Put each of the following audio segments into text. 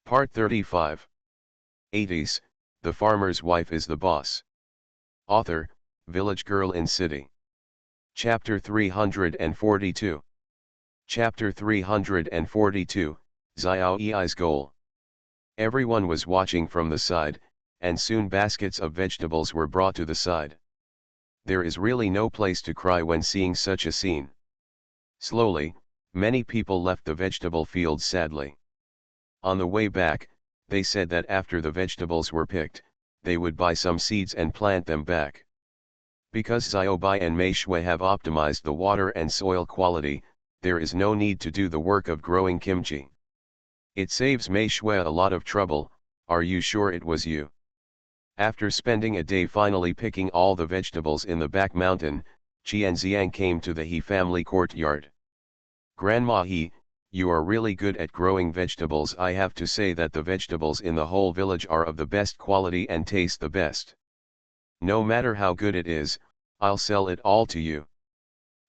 Part 35. 80s, The Farmer's Wife is the Boss. Author, Village Girl in City. Chapter 342. Chapter 342, Xiao Yi's Goal. Everyone was watching from the side, and soon baskets of vegetables were brought to the side. There is really no place to cry when seeing such a scene. Slowly, many people left the vegetable fields sadly. On the way back, they said that after the vegetables were picked, they would buy some seeds and plant them back. Because Xiaobai and Mei Shui have optimized the water and soil quality, there is no need to do the work of growing kimchi. It saves Mei Shui a lot of trouble. Are you sure it was you? After spending a day finally picking all the vegetables in the back mountain, Qianxiang came to the He family courtyard. Grandma He, you are really good at growing vegetables. I have to say that the vegetables in the whole village are of the best quality and taste the best. No matter how good it is, I'll sell it all to you.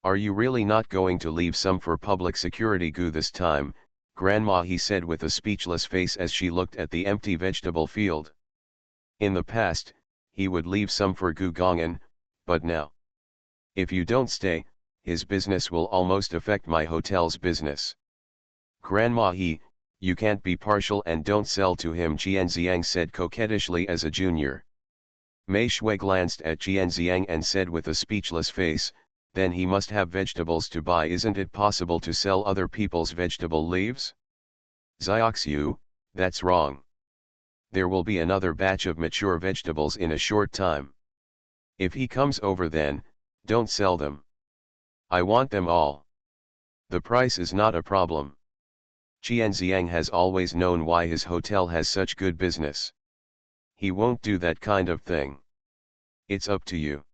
Are you really not going to leave some for public security goo this time? Grandma He said with a speechless face as she looked at the empty vegetable field. In the past, he would leave some for Gu Gongan, but now, if you don't stay, his business will almost affect my hotel's business. Grandma He, you can't be partial and don't sell to him, Qianxiang said coquettishly as a junior. Mei Shui glanced at Qianxiang and said with a speechless face, then he must have vegetables to buy. Isn't it possible to sell other people's vegetable leaves? Xiaoxiu, that's wrong. There will be another batch of mature vegetables in a short time. If he comes over then, don't sell them. I want them all. The price is not a problem. Qianxiang has always known why his hotel has such good business. He won't do that kind of thing. It's up to you.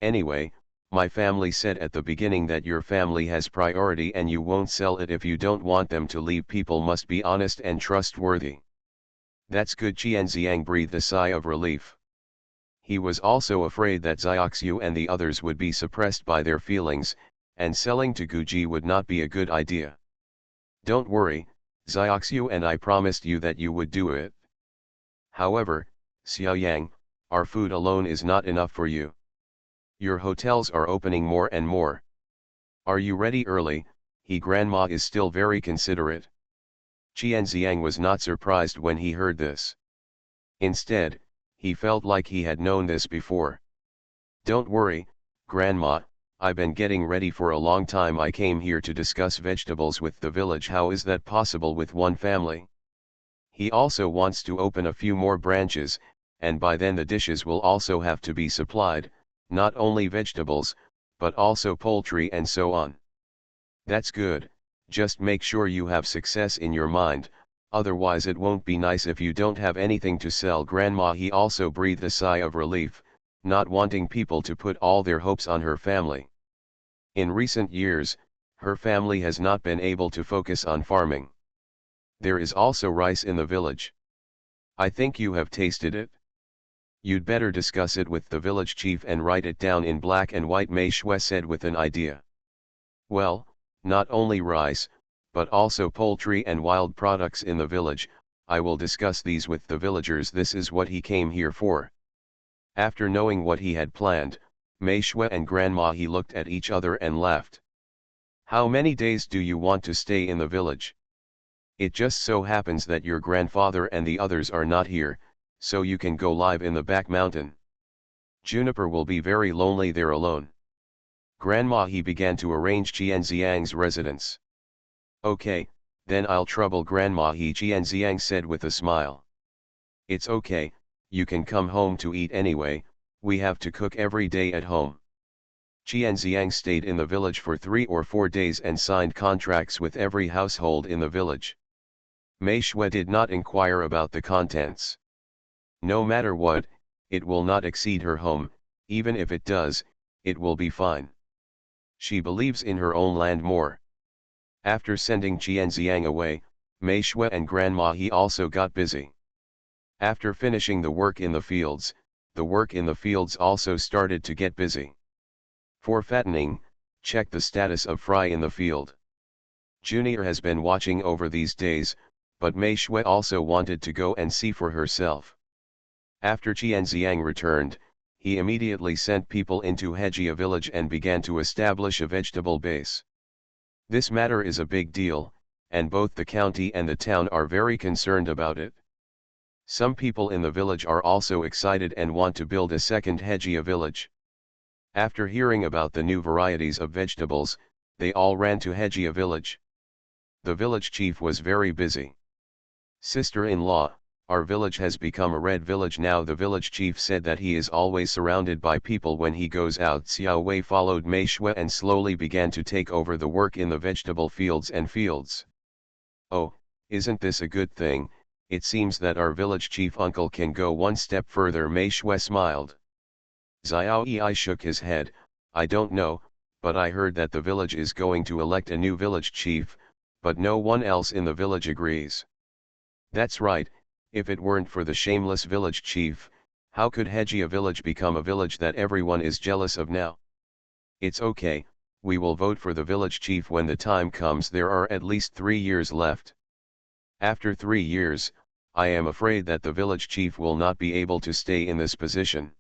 Anyway, my family said at the beginning that your family has priority and you won't sell it if you don't want them to leave. People must be honest and trustworthy. That's good. Qianxiang breathed a sigh of relief. He was also afraid that Xiaoxiu and the others would be suppressed by their feelings, and selling to Guji would not be a good idea. Don't worry, Xiaoxiu and I promised you that you would do it. However, Xiaoyang, our food alone is not enough for you. Your hotels are opening more and more. Are you ready early? Grandma is still very considerate. Qianxiang was not surprised when he heard this. Instead, he felt like he had known this before. Don't worry, Grandma, I've been getting ready for a long time. I came here to discuss vegetables with the village. How is that possible with one family? He also wants to open a few more branches, and by then the dishes will also have to be supplied, not only vegetables, but also poultry and so on. That's good, just make sure you have success in your mind, otherwise it won't be nice if you don't have anything to sell. Grandma He also breathed a sigh of relief, not wanting people to put all their hopes on her family. In recent years, her family has not been able to focus on farming. There is also rice in the village. I think you have tasted it. You'd better discuss it with the village chief and write it down in black and white, Mei Shui said with an idea. Well, not only rice, but also poultry and wild products in the village. I will discuss these with the villagers. This is what he came here for. After knowing what he had planned, Mei Shui and Grandma He looked at each other and laughed. How many days do you want to stay in the village? It just so happens that your grandfather and the others are not here, so you can go live in the back mountain. Juniper will be very lonely there alone. Grandma He began to arrange Qianxiang's residence. Okay, then I'll trouble Grandma He, Qianxiang said with a smile. It's okay, you can come home to eat anyway, we have to cook every day at home. Qianxiang stayed in the village for 3 or 4 days and signed contracts with every household in the village. Mei Shui did not inquire about the contents. No matter what, it will not exceed her home. Even if it does, it will be fine. She believes in her own land more. After sending Qianxiang away, Mei Shui and Grandma He also got busy. After finishing the work in the fields also started to get busy. For fattening, check the status of fry in the field. Junior has been watching over these days, but Mei Shui also wanted to go and see for herself. After Qianziang returned, he immediately sent people into Hejia village and began to establish a vegetable base. This matter is a big deal, and both the county and the town are very concerned about it. Some people in the village are also excited and want to build a second Hejia village. After hearing about the new varieties of vegetables, they all ran to Hejia village. The village chief was very busy. "Sister-in-law, our village has become a red village now," the village chief said that he is always surrounded by people when he goes out. Xiao Wei followed Mei Shui and slowly began to take over the work in the vegetable fields and fields. "Oh, isn't this a good thing? It seems that our village chief uncle can go one step further." Mei Shui smiled. Xiao Yi shook his head. "I don't know, but I heard that the village is going to elect a new village chief, but no one else in the village agrees." "That's right. If it weren't for the shameless village chief, how could Hejia village become a village that everyone is jealous of now?" "It's okay, we will vote for the village chief when the time comes. There are at least 3 years left. After 3 years, I am afraid that the village chief will not be able to stay in this position.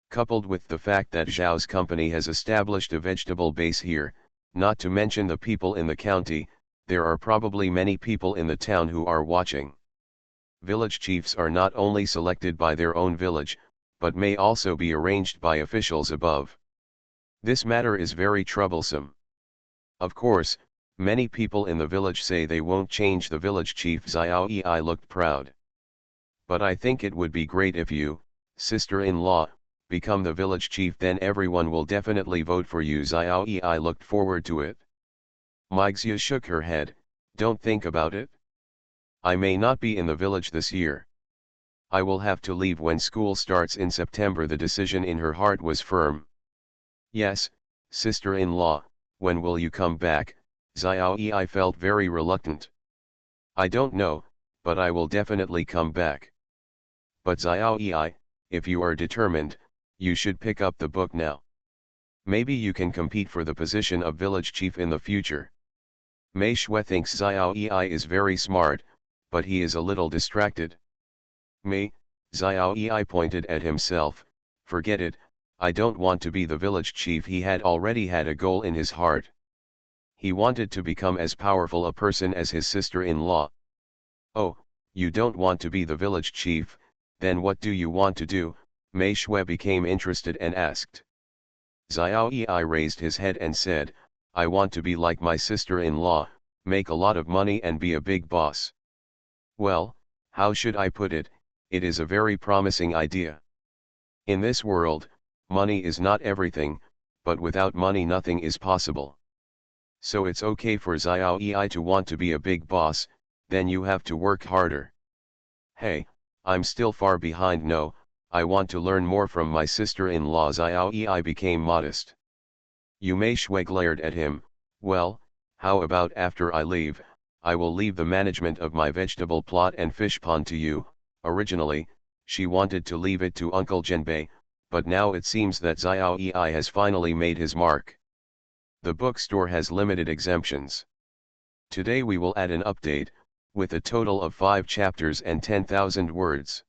Coupled with the fact that Zhao's company has established a vegetable base here, not to mention the people in the county, there are probably many people in the town who are watching. Village chiefs are not only selected by their own village, but may also be arranged by officials above. This matter is very troublesome. Of course, many people in the village say they won't change the village chief." Xiao Yi looked proud. "But I think it would be great if you, sister-in-law, become the village chief, then everyone will definitely vote for you." Xiao Yi looked forward to it. Meixia shook her head. "Don't think about it. I may not be in the village this year. I will have to leave when school starts in September." The decision in her heart was firm. "Yes, sister-in-law, when will you come back?" Xiao Yi felt very reluctant. "I don't know, but I will definitely come back." "But Xiao Yi, if you are determined, you should pick up the book now. Maybe you can compete for the position of village chief in the future." Mei Shui thinks Xiao Yi is very smart, but he is a little distracted. "Me," Xiao Yi pointed at himself, "forget it, I don't want to be the village chief." He had already had a goal in his heart. He wanted to become as powerful a person as his sister-in-law. "Oh, you don't want to be the village chief, then what do you want to do?" Mei Shui became interested and asked. Xiao Yi raised his head and said, "I want to be like my sister-in-law, make a lot of money and be a big boss." "Well, how should I put it? It is a very promising idea. In this world, money is not everything, but without money nothing is possible. So it's okay for Xiao Yi to want to be a big boss, then you have to work harder." "Hey, I'm still far behind. No, I want to learn more from my sister-in-law." Xiao Yi became modest. Yu Mei Shui glared at him. "Well, how about after I leave, I will leave the management of my vegetable plot and fish pond to you." Originally, she wanted to leave it to Uncle Zhenbei, but now it seems that Xiao Yi has finally made his mark. The bookstore has limited exemptions. Today we will add an update, with a total of 5 chapters and 10,000 words.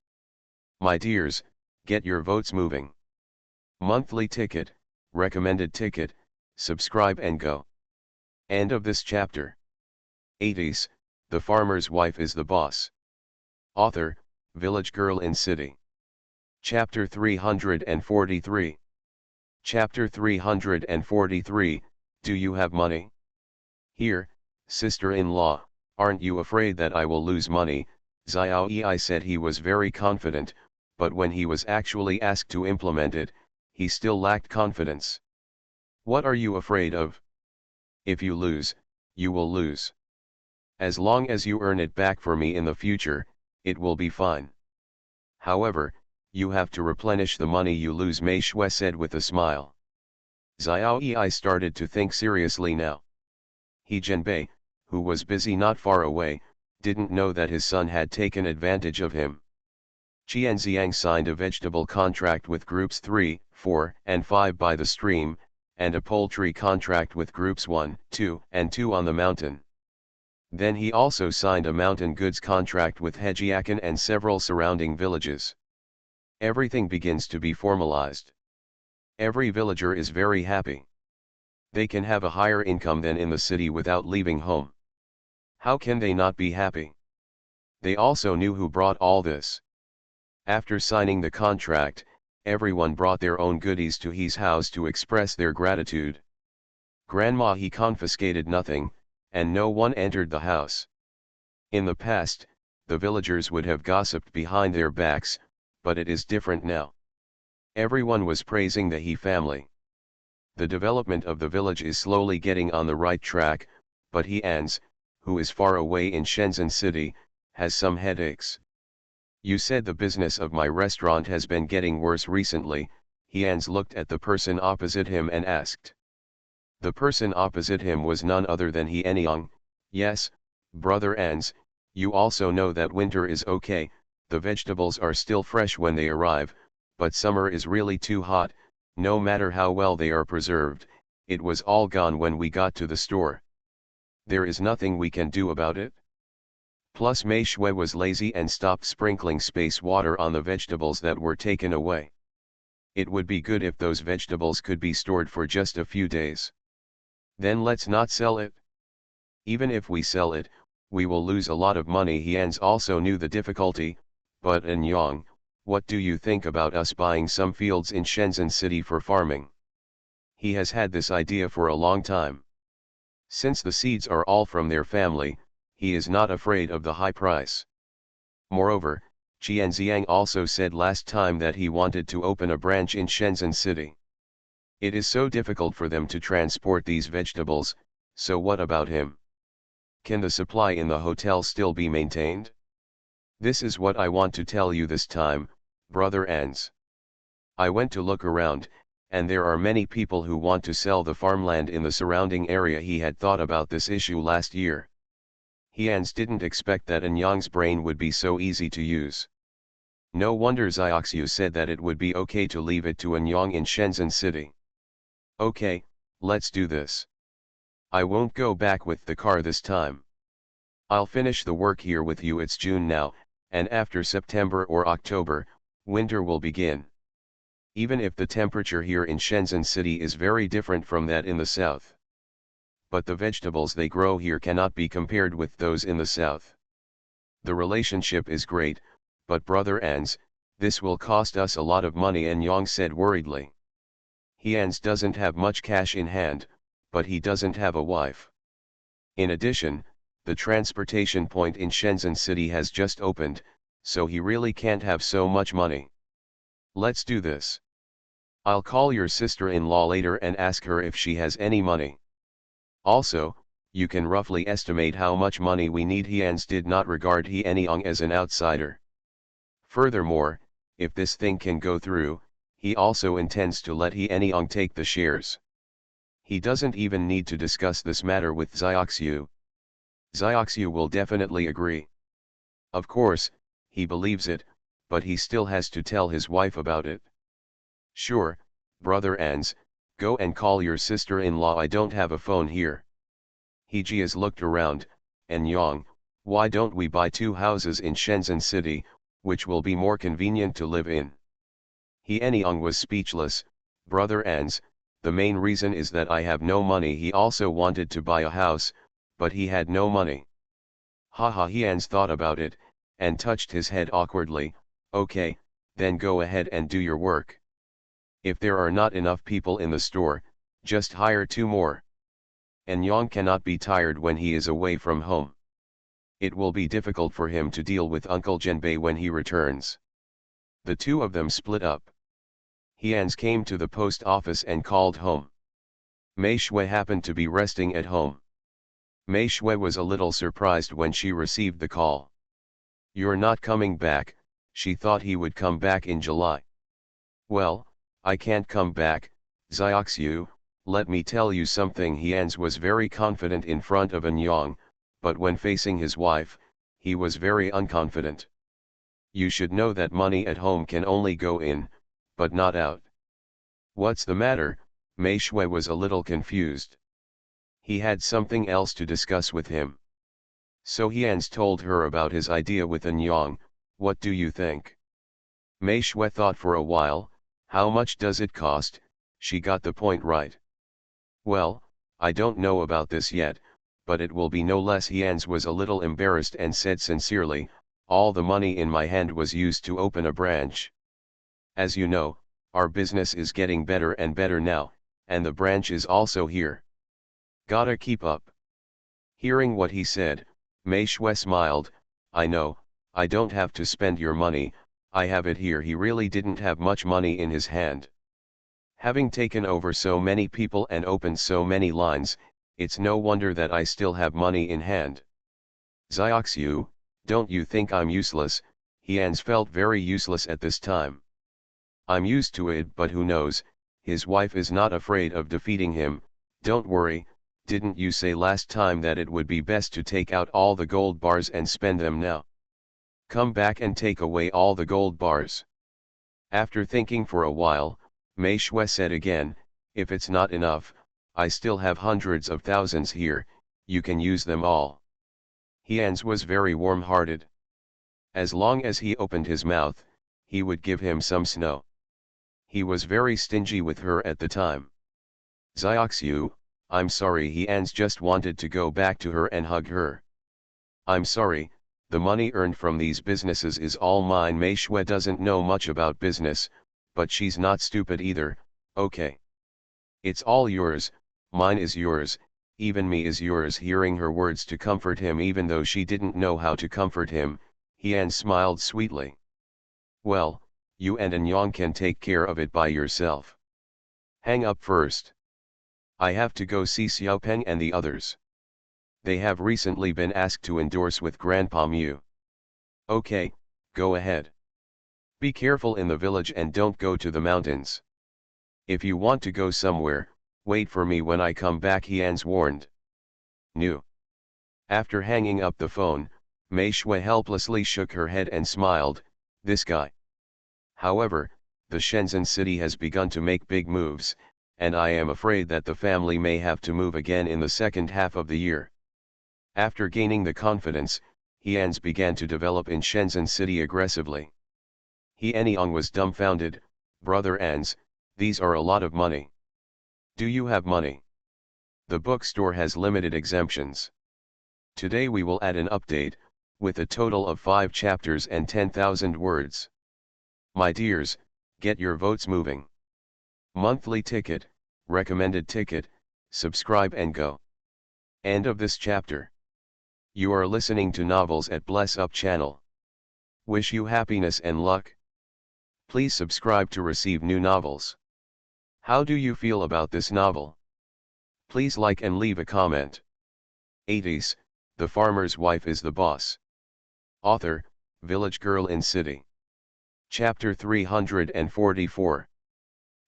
My dears, get your votes moving. Monthly ticket, recommended ticket, subscribe and go. End of this chapter. 80s, the farmer's wife is the boss. Author, Village Girl in City. Chapter 343. Chapter 343, Do you have money? "Here, sister-in-law, aren't you afraid that I will lose money?" Xiao Yi said. He was very confident, but when he was actually asked to implement it, he still lacked confidence. "What are you afraid of? If you lose, you will lose. As long as you earn it back for me in the future, it will be fine. However, you have to replenish the money you lose," Mei Shui said with a smile. Xiao Yi started to think seriously now. He Zhenbei, who was busy not far away, didn't know that his son had taken advantage of him. Qianziang signed a vegetable contract with groups 3, 4, and 5 by the stream, and a poultry contract with groups 1, 2, and 2 on the mountain. Then he also signed a mountain goods contract with Hejiakan and several surrounding villages. Everything begins to be formalized. Every villager is very happy. They can have a higher income than in the city without leaving home. How can they not be happy? They also knew who brought all this. After signing the contract, everyone brought their own goodies to his house to express their gratitude. Grandma he confiscated nothing, and no one entered the house. In the past, the villagers would have gossiped behind their backs, but it is different now. Everyone was praising the He family. The development of the village is slowly getting on the right track, but He Ans, who is far away in Shenzhen City, has some headaches. You said the business of my restaurant has been getting worse recently. He Ans looked at the person opposite him and asked. The person opposite him was none other than He Anyang. Yes, brother Ans, you also know that winter is okay, the vegetables are still fresh when they arrive, but summer is really too hot, no matter how well they are preserved, it was all gone when we got to the store. There is nothing we can do about it. Plus Mei Shui was lazy and stopped sprinkling space water on the vegetables that were taken away. It would be good if those vegetables could be stored for just a few days. Then let's not sell it. Even if we sell it, we will lose a lot of money. He Ans also knew the difficulty, but Anyang, what do you think about us buying some fields in Shenzhen City for farming? He has had this idea for a long time. Since the seeds are all from their family, he is not afraid of the high price. Moreover, Qian Ziang also said last time that he wanted to open a branch in Shenzhen City. It is so difficult for them to transport these vegetables, so what about him? Can the supply in the hotel still be maintained? This is what I want to tell you this time, brother Ans. I went to look around, and there are many people who want to sell the farmland in the surrounding area. He had thought about this issue last year. He Ans didn't expect that Anyang's brain would be so easy to use. No wonder Xiaoxiu said that it would be okay to leave it to Anyang in Shenzhen City. Okay, let's do this. I won't go back with the car this time. I'll finish the work here with you. It's June now, and after September or October, winter will begin. Even if the temperature here in Shenzhen City is very different from that in the south. But the vegetables they grow here cannot be compared with those in the south. The relationship is great, but brother Ans, this will cost us a lot of money, Anyang said worriedly. He Ans doesn't have much cash in hand, but he doesn't have a wife. In addition, the transportation point in Shenzhen City has just opened, so he really can't have so much money. Let's do this. I'll call your sister-in-law later and ask her if she has any money. Also, you can roughly estimate how much money we need. He Ans did not regard He Anyang as an outsider. Furthermore, if this thing can go through, he also intends to let He Anyang take the shares. He doesn't even need to discuss this matter with Xiaoxiu. Xiaoxiu will definitely agree. Of course, he believes it, but he still has to tell his wife about it. Sure, brother Ans, go and call your sister-in-law. I don't have a phone here. He Jias looked around, Anyang, why don't we buy 2 houses in Shenzhen City, which will be more convenient to live in? He Anyang was speechless. Brother Ans, the main reason is that I have no money. He also wanted to buy a house, but he had no money. Haha. He Ans thought about it, and touched his head awkwardly. Okay, then go ahead and do your work. If there are not enough people in the store, just hire 2 more. Anyang cannot be tired when he is away from home. It will be difficult for him to deal with Uncle Zhenbei when he returns. The 2 of them split up. He Ans came to the post office and called home. Mei Shui happened to be resting at home. Mei Shui was a little surprised when she received the call. You're not coming back, she thought he would come back in July. Well, I can't come back, Xiaoxiu, let me tell you something. He Ans was very confident in front of Anyang, but when facing his wife, he was very unconfident. You should know that money at home can only go in, but not out. What's the matter? Mei Shui was a little confused. He had something else to discuss with him. So Hyans told her about his idea with Anyang. What do you think? Mei Shui thought for a while. How much does it cost? She got the point right. Well, I don't know about this yet, but it will be no less. Hyans was a little embarrassed and said sincerely, all the money in my hand was used to open a branch. As you know, our business is getting better and better now, and the branch is also here. Gotta keep up. Hearing what he said, Mei Shui smiled. I know, I don't have to spend your money, I have it here. He really didn't have much money in his hand. Having taken over so many people and opened so many lines, it's no wonder that I still have money in hand. Xiaoxiu, don't you think I'm useless? Hyans felt very useless at this time. I'm used to it, but who knows, his wife is not afraid of defeating him. Don't worry, didn't you say last time that it would be best to take out all the gold bars and spend them now? Come back and take away all the gold bars. After thinking for a while, Mei Shui said again, if it's not enough, I still have hundreds of thousands here, you can use them all. Hyans was very warm-hearted. As long as he opened his mouth, he would give him some snow. He was very stingy with her at the time. Xiaoxiu, I'm sorry. Hyans just wanted to go back to her and hug her. I'm sorry, the money earned from these businesses is all mine. Mei Shui doesn't know much about business, but she's not stupid either. Okay. It's all yours, mine is yours, even me is yours. Hearing her words to comfort him even though she didn't know how to comfort him, Hyans smiled sweetly. Well, you and Anyang can take care of it by yourself. Hang up first. I have to go see Xiaopeng and the others. They have recently been asked to endorse with Grandpa Mu. Okay, go ahead. Be careful in the village and don't go to the mountains. If you want to go somewhere, wait for me when I come back, Hyans warned. Nu. After hanging up the phone, Mei Shui helplessly shook her head and smiled, this guy. However, the Shenzhen city has begun to make big moves, and I am afraid that the family may have to move again in the second half of the year. After gaining the confidence, Hyans began to develop in Shenzhen city aggressively. He Anyang was dumbfounded. Brother Ans, these are a lot of money. Do you have money? The bookstore has limited exemptions. Today we will add an update, with a total of 5 chapters and 10,000 words. My dears, get your votes moving. Monthly ticket, recommended ticket, subscribe and go. End of this chapter. You are listening to Novels at Bless Up channel. Wish you happiness and luck. Please subscribe to receive new novels. How do you feel about this novel? Please like and leave a comment. 80s, The Farmer's Wife is the Boss. Author, Village Girl in City. Chapter 344.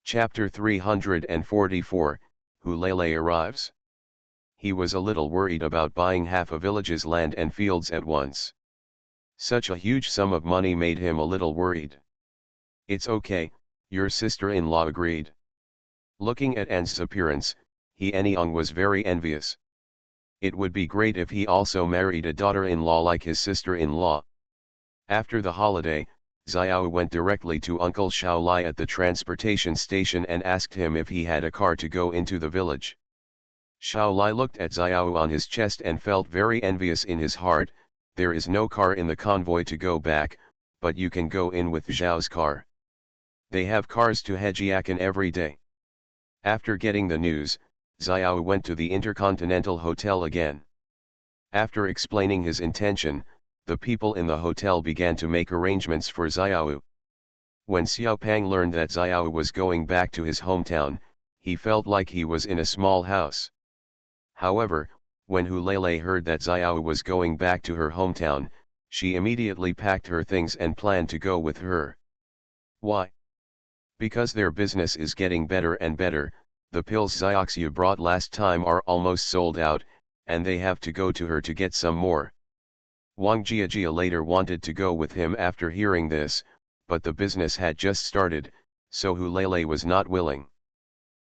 Chapter 344, Hu Lele arrives. He was a little worried about buying half a village's land and fields at once. Such a huge sum of money made him a little worried. It's okay, your sister-in-law agreed. Looking at Ans's appearance, he Anyang was very envious. It would be great if he also married a daughter-in-law like his sister-in-law. After the holiday, Xiao went directly to Uncle Shaolai at the transportation station and asked him if he had a car to go into the village. Shaolai looked at Xiao on his chest and felt very envious in his heart. There is no car in the convoy to go back, but you can go in with Zhao's car. They have cars to Hejiakan every day. After getting the news, Xiao went to the Intercontinental Hotel again. After explaining his intention, the people in the hotel began to make arrangements for Xiao. When Xiaopeng learned that Xiao was going back to his hometown, he felt like he was in a small house. However, when Hu Lele heard that Xiao was going back to her hometown, she immediately packed her things and planned to go with her. Why? Because their business is getting better and better. The pills Xiaoxiu brought last time are almost sold out, and they have to go to her to get some more. Wang Jiajia later wanted to go with him after hearing this, but the business had just started, so Hu Lele was not willing.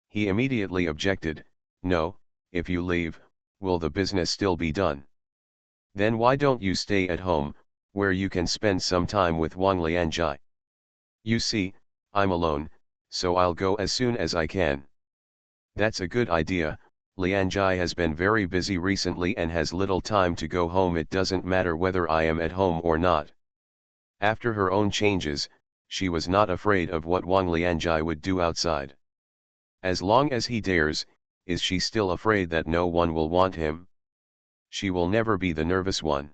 He immediately objected, no, if you leave, will the business still be done? Then why don't you stay at home, where you can spend some time with Wang Lianjai? You see, I'm alone, so I'll go as soon as I can. That's a good idea. Lianjai has been very busy recently and has little time to go home. It doesn't matter whether I am at home or not. After her own changes, she was not afraid of what Wang Lianjai would do outside. As long as he dares, is she still afraid that no one will want him? She will never be the nervous one.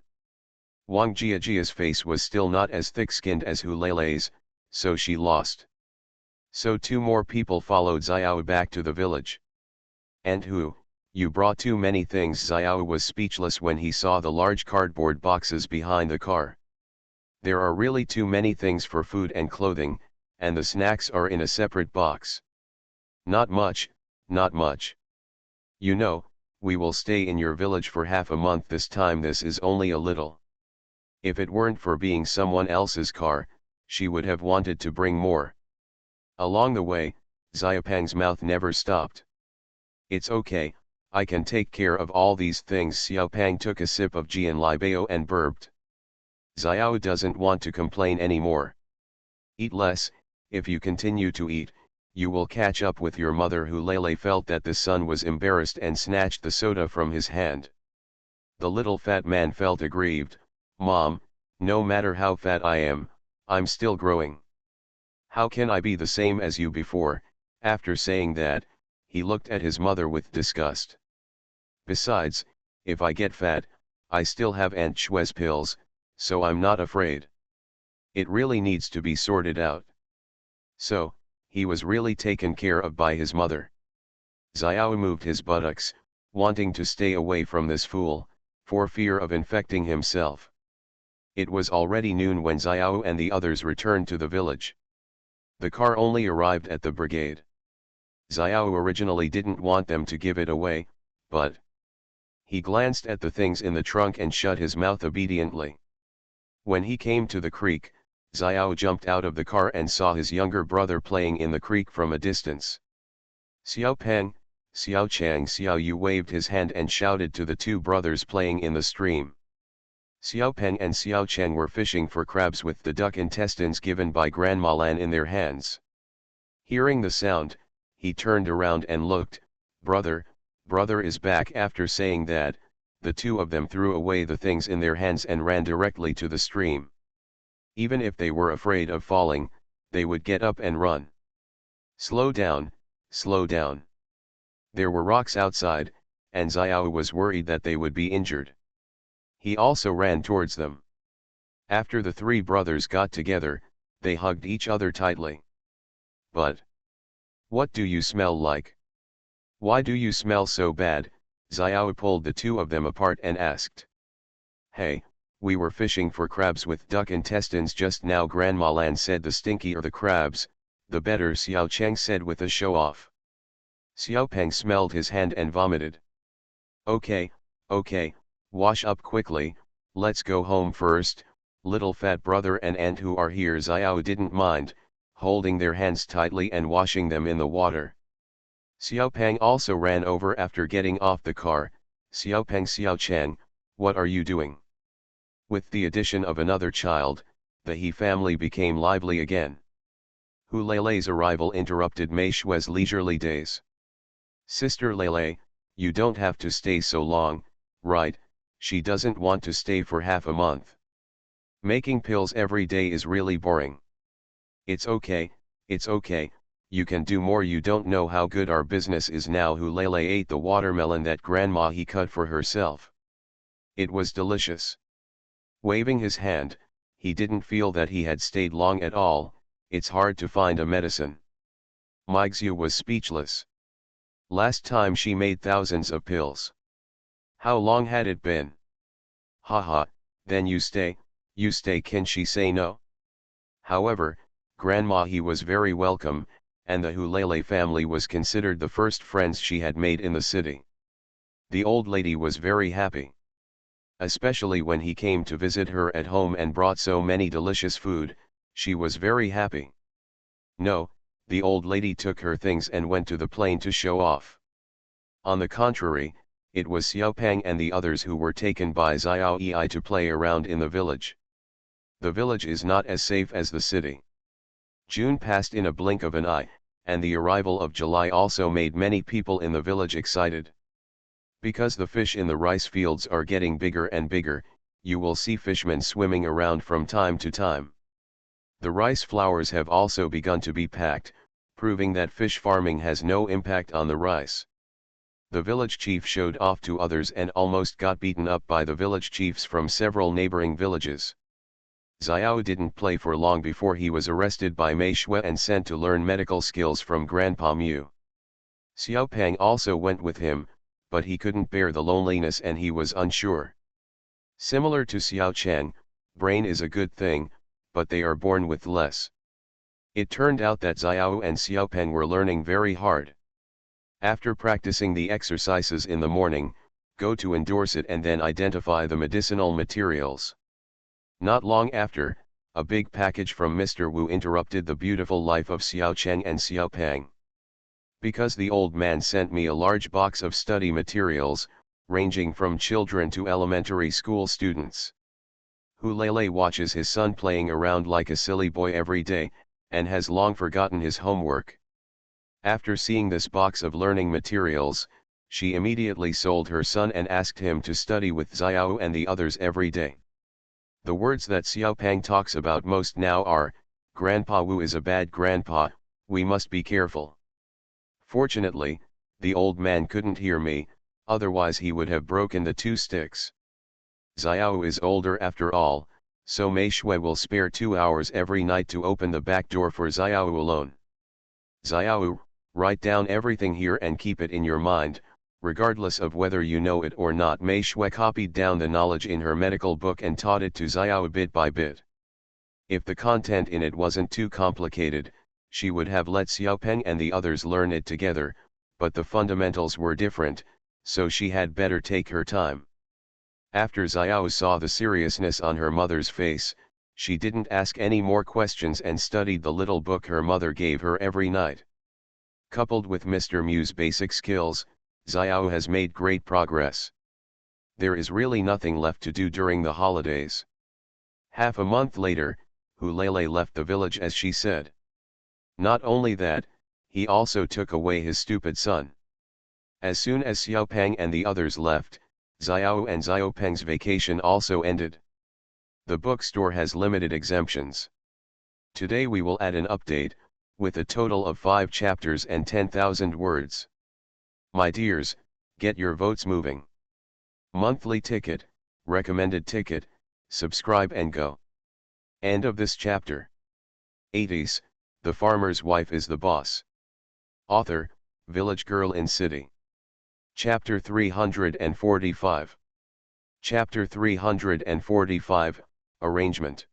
Wang Jiajia's face was still not as thick-skinned as Hu Leilei's, so she lost. So two more people followed Xiao back to the village. And Hu, you brought too many things. Xiao was speechless when he saw the large cardboard boxes behind the car. There are really too many things for food and clothing, and the snacks are in a separate box. Not much, not much. You know, we will stay in your village for half a month this time. This is only a little. If it weren't for being someone else's car, she would have wanted to bring more. Along the way, Xiaopeng's mouth never stopped. It's okay, I can take care of all these things. Xiaopeng took a sip of Jianlibao and burped. Xiao doesn't want to complain anymore. Eat less, if you continue to eat, you will catch up with your mother. Hu Leilei felt that the son was embarrassed and snatched the soda from his hand. The little fat man felt aggrieved. Mom, no matter how fat I am, I'm still growing. How can I be the same as you before? After saying that, he looked at his mother with disgust. Besides, if I get fat, I still have Aunt Shue's pills, so I'm not afraid. It really needs to be sorted out. So, he was really taken care of by his mother. Xiao moved his buttocks, wanting to stay away from this fool, for fear of infecting himself. It was already noon when Xiao and the others returned to the village. The car only arrived at the brigade. Xiao originally didn't want them to give it away, but he glanced at the things in the trunk and shut his mouth obediently. When he came to the creek, Xiao jumped out of the car and saw his younger brother playing in the creek from a distance. Xiao Peng, Xiao Chang. Xiao Yu waved his hand and shouted to the two brothers playing in the stream. Xiao Peng and Xiao Chang were fishing for crabs with the duck intestines given by Grandma Lan in their hands. Hearing the sound, he turned around and looked. Brother is back. After saying that, the two of them threw away the things in their hands and ran directly to the stream. Even if they were afraid of falling, they would get up and run. Slow down, slow down. There were rocks outside, and Xiao was worried that they would be injured. He also ran towards them. After the three brothers got together, they hugged each other tightly. But what do you smell like? Why do you smell so bad? Xiao pulled the two of them apart and asked. Hey, we were fishing for crabs with duck intestines just now. Grandma Lan said. The stinkier the crabs, the better, Xiao Cheng said with a show-off. Xiao Peng smelled his hand and vomited. Okay, wash up quickly, let's go home first. Little fat brother and aunt who are here. Xiao didn't mind, holding their hands tightly and washing them in the water. Xiao Peng also ran over after getting off the car. Xiao Peng, Xiao Cheng, what are you doing? With the addition of another child, the He family became lively again. Hu Leilei's arrival interrupted Mei Shue's leisurely days. Sister Leilei, you don't have to stay so long, right? She doesn't want to stay for half a month. Making pills every day is really boring. It's okay, you can do more. You don't know how good our business is now. Hu Leilei ate the watermelon that Grandma He cut for herself. It was delicious. Waving his hand, he didn't feel that he had stayed long at all. It's hard to find a medicine. Meixu was speechless. Last time she made thousands of pills. How long had it been? Haha, then you stay, can she say no? However, Grandma He was very welcome, and the Hu Leilei family was considered the first friends she had made in the city. The old lady was very happy. Especially when he came to visit her at home and brought so many delicious food, she was very happy. No, the old lady took her things and went to the plane to show off. On the contrary, it was Xiaopeng and the others who were taken by Xiao Yi to play around in the village. The village is not as safe as the city. June passed in a blink of an eye, and the arrival of July also made many people in the village excited. Because the fish in the rice fields are getting bigger and bigger, you will see fishermen swimming around from time to time. The rice flowers have also begun to be packed, proving that fish farming has no impact on the rice. The village chief showed off to others and almost got beaten up by the village chiefs from several neighboring villages. Xiao didn't play for long before he was arrested by Mei Shui and sent to learn medical skills from Grandpa Mu. Xiaopeng also went with him, but he couldn't bear the loneliness and he was unsure. Similar to Xiao Chen, brain is a good thing, but they are born with less. It turned out that Xiao and Xiaopeng were learning very hard. After practicing the exercises in the morning, go to endorse it and then identify the medicinal materials. Not long after, a big package from Mr. Wu interrupted the beautiful life of Xiao Cheng and Xiaopeng. Because the old man sent me a large box of study materials, ranging from children to elementary school students. Hu Lele watches his son playing around like a silly boy every day, and has long forgotten his homework. After seeing this box of learning materials, she immediately sold her son and asked him to study with Xiao and the others every day. The words that Xiaopeng talks about most now are, "Grandpa Wu is a bad grandpa, we must be careful." Fortunately, the old man couldn't hear me, otherwise he would have broken the 2 sticks. Xiao is older after all, so Mei Shui will spare 2 hours every night to open the back door for Xiao alone. Xiao, write down everything here and keep it in your mind, regardless of whether you know it or not. Mei Shui copied down the knowledge in her medical book and taught it to Xiao bit by bit. If the content in it wasn't too complicated, she would have let Xiaopeng and the others learn it together, but the fundamentals were different, so she had better take her time. After Xiao saw the seriousness on her mother's face, she didn't ask any more questions and studied the little book her mother gave her every night. Coupled with Mr. Mu's basic skills, Xiao has made great progress. There is really nothing left to do during the holidays. Half a month later, Hu Lele left the village as she said. Not only that, he also took away his stupid son. As soon as Xiaopeng and the others left, Xiao and Xiaopeng's vacation also ended. The bookstore has limited exemptions. Today we will add an update, with a total of 5 chapters and 10,000 words. My dears, get your votes moving. Monthly ticket, recommended ticket, subscribe and go. End of this chapter. 80s, the farmer's wife is the boss. Author, Village Girl in City. Chapter 345. Chapter 345, Arrangement.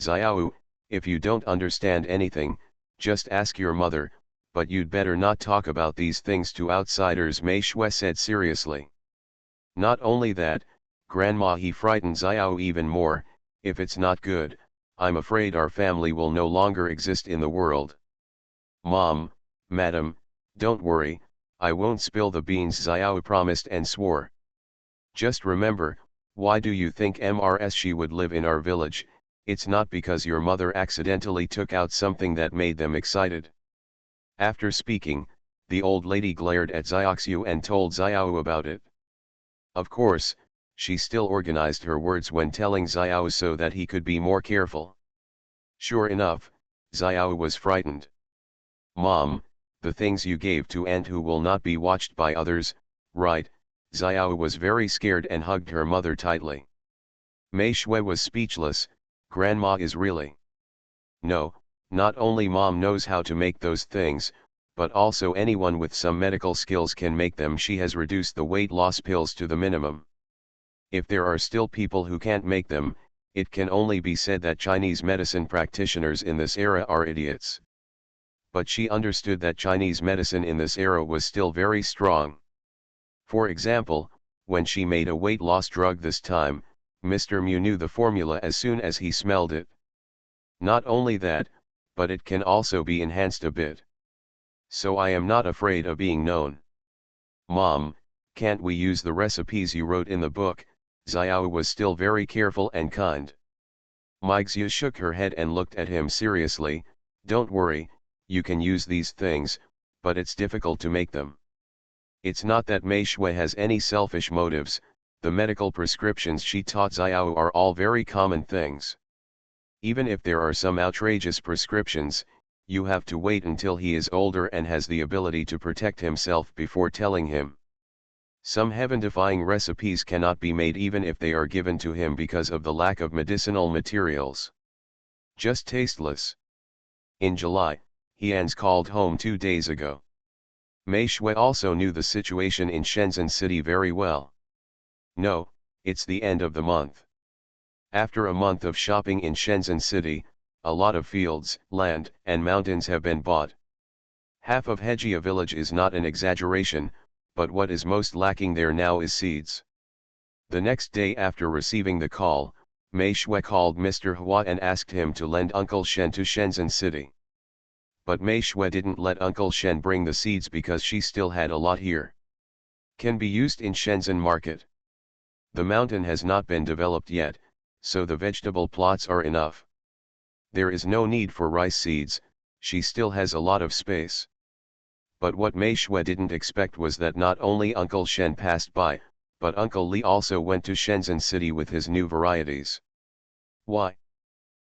Xiao, if you don't understand anything, just ask your mother, but you'd better not talk about these things to outsiders, Mei Shui said seriously. Not only that, Grandma, he frightened Xiao even more. If it's not good, I'm afraid our family will no longer exist in the world. Mom, Madam, don't worry, I won't spill the beans, Xiao promised and swore. Just remember, why do you think she would live in our village? It's not because your mother accidentally took out something that made them excited. After speaking, the old lady glared at Xiaoxiu and told Xiao about it. Of course, she still organized her words when telling Xiao so that he could be more careful. Sure enough, Xiao was frightened. Mom, the things you gave to Aunt who will not be watched by others, right? Xiao was very scared and hugged her mother tightly. Mei Shui was speechless. Grandma is really. No, not only Mom knows how to make those things, but also anyone with some medical skills can make them. She has reduced the weight loss pills to the minimum. If there are still people who can't make them, it can only be said that Chinese medicine practitioners in this era are idiots. But she understood that Chinese medicine in this era was still very strong. For example, when she made a weight loss drug this time, Mr. Mu knew the formula as soon as he smelled it. Not only that, but it can also be enhanced a bit. So I am not afraid of being known. Mom, Can't we use the recipes you wrote in the book? Xiao was still very careful and kind. Meixia shook her head and looked at him seriously. Don't worry, you can use these things, but it's difficult to make them. It's not that Mei Shui has any selfish motives, the medical prescriptions she taught Xiao are all very common things. Even if there are some outrageous prescriptions, you have to wait until he is older and has the ability to protect himself before telling him. Some heaven-defying recipes cannot be made even if they are given to him because of the lack of medicinal materials. Just tasteless. In July, Hians called home 2 days ago. Mei Shui also knew the situation in Shenzhen City very well. No, it's the end of the month. After a month of shopping in Shenzhen City, a lot of fields, land, and mountains have been bought. Half of Hejia village is not an exaggeration, but what is most lacking there now is seeds. The next day after receiving the call, Mei Shui called Mr. Hua and asked him to lend Uncle Shen to Shenzhen City. But Mei Shui didn't let Uncle Shen bring the seeds because she still had a lot here. Can be used in Shenzhen market. The mountain has not been developed yet, so the vegetable plots are enough. There is no need for rice seeds, she still has a lot of space. But what Mei Shui didn't expect was that not only Uncle Shen passed by, but Uncle Li also went to Shenzhen City with his new varieties. Why?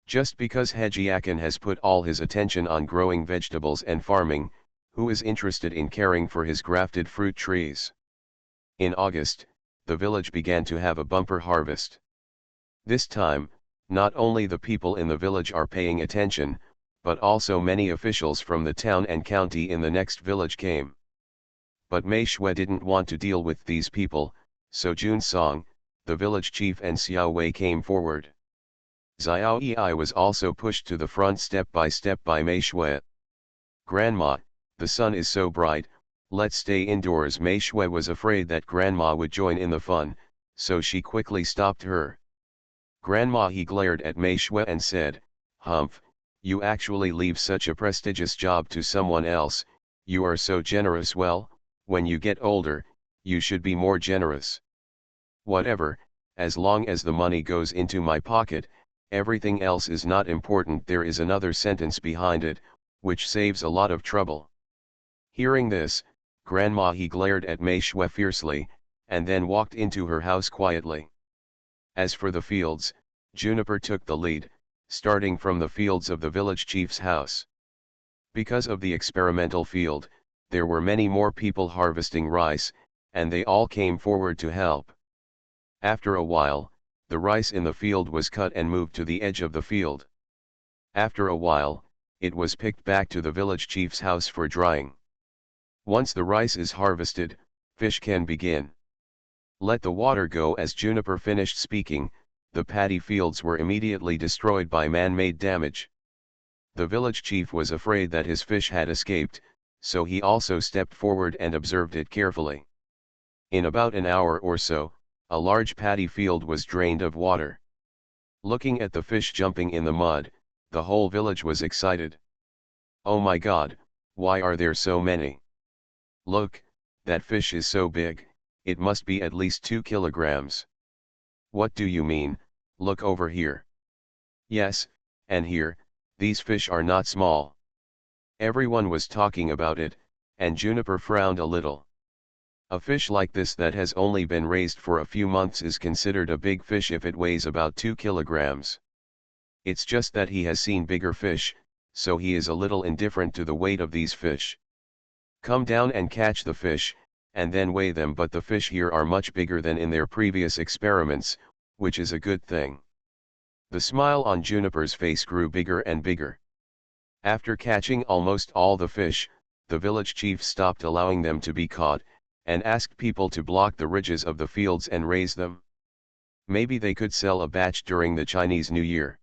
Just because Hejiakan has put all his attention on growing vegetables and farming, who is interested in caring for his grafted fruit trees? In August, the village began to have a bumper harvest. This time, not only the people in the village are paying attention, but also many officials from the town and county in the next village came. But Mei Shui didn't want to deal with these people, so Jun Song, the village chief, and Xiao Wei came forward. Xiao Yi was also pushed to the front step by Mei Shui. Grandma, the sun is so bright, let's stay indoors. Mei Shui was afraid that Grandma would join in the fun, so she quickly stopped her. Grandma, he glared at Mei Shui and said, Humph, you actually leave such a prestigious job to someone else, you are so generous. Well, when you get older, you should be more generous. Whatever, as long as the money goes into my pocket, everything else is not important. There is another sentence behind it, which saves a lot of trouble. Hearing this, Grandma, he glared at Mei Shui fiercely, and then walked into her house quietly. As for the fields, Juniper took the lead, starting from the fields of the village chief's house. Because of the experimental field, there were many more people harvesting rice, and they all came forward to help. After a while, the rice in the field was cut and moved to the edge of the field. After a while, it was picked back to the village chief's house for drying. Once the rice is harvested, fish can begin. Let the water go. As Juniper finished speaking, the paddy fields were immediately destroyed by man-made damage. The village chief was afraid that his fish had escaped, so he also stepped forward and observed it carefully. In about an hour or so, a large paddy field was drained of water. Looking at the fish jumping in the mud, the whole village was excited. Oh my God, why are there so many? Look, that fish is so big, it must be at least 2 kilograms. What do you mean? Look over here. Yes, and here, these fish are not small. Everyone was talking about it, and Juniper frowned a little. A fish like this that has only been raised for a few months is considered a big fish if it weighs about 2 kilograms. It's just that he has seen bigger fish, so he is a little indifferent to the weight of these fish. Come down and catch the fish, and then weigh them. But the fish here are much bigger than in their previous experiments, which is a good thing. The smile on Juniper's face grew bigger and bigger. After catching almost all the fish, the village chief stopped allowing them to be caught, and asked people to block the ridges of the fields and raise them. Maybe they could sell a batch during the Chinese New Year.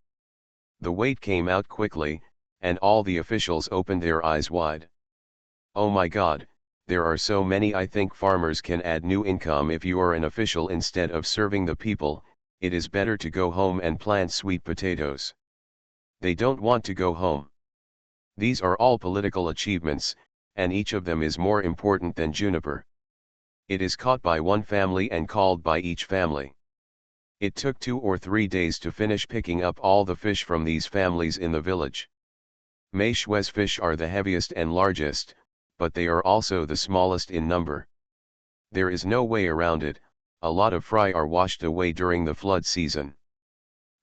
The weight came out quickly, and all the officials opened their eyes wide. Oh my God, there are so many. I think farmers can add new income. If you are an official, instead of serving the people, it is better to go home and plant sweet potatoes. They don't want to go home. These are all political achievements, and each of them is more important than Juniper. It is caught by one family and called by each family. It took 2 or 3 days to finish picking up all the fish from these families in the village. Mei Shui's fish are the heaviest and largest, but they are also the smallest in number. There is no way around it, a lot of fry are washed away during the flood season.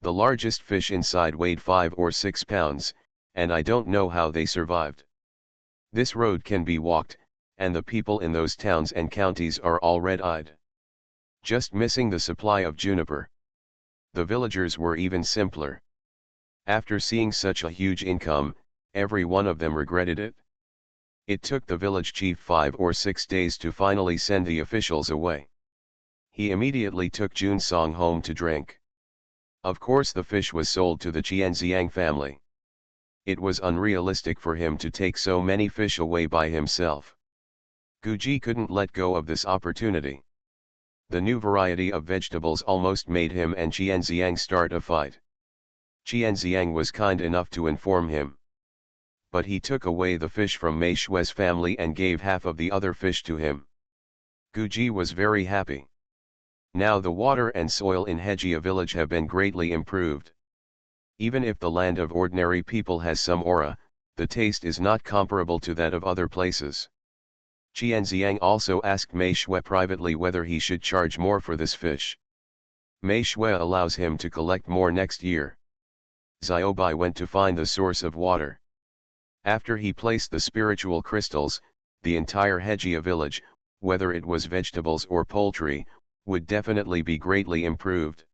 The largest fish inside weighed 5 or 6 pounds, and I don't know how they survived. This road can be walked, and the people in those towns and counties are all red-eyed. Just missing the supply of juniper. The villagers were even simpler. After seeing such a huge income, every one of them regretted it. It took the village chief 5 or 6 days to finally send the officials away. He immediately took Junsong home to drink. Of course the fish was sold to the Qianziang family. It was unrealistic for him to take so many fish away by himself. Guji couldn't let go of this opportunity. The new variety of vegetables almost made him and Qianziang start a fight. Qianziang was kind enough to inform him. But he took away the fish from Mei Shui's family and gave half of the other fish to him. Guji was very happy. Now the water and soil in Hejia village have been greatly improved. Even if the land of ordinary people has some aura, the taste is not comparable to that of other places. Qianziang also asked Mei Shui privately whether he should charge more for this fish. Mei Shui allows him to collect more next year. Xiaobai went to find the source of water. After he placed the spiritual crystals, the entire Hejia village, whether it was vegetables or poultry, would definitely be greatly improved.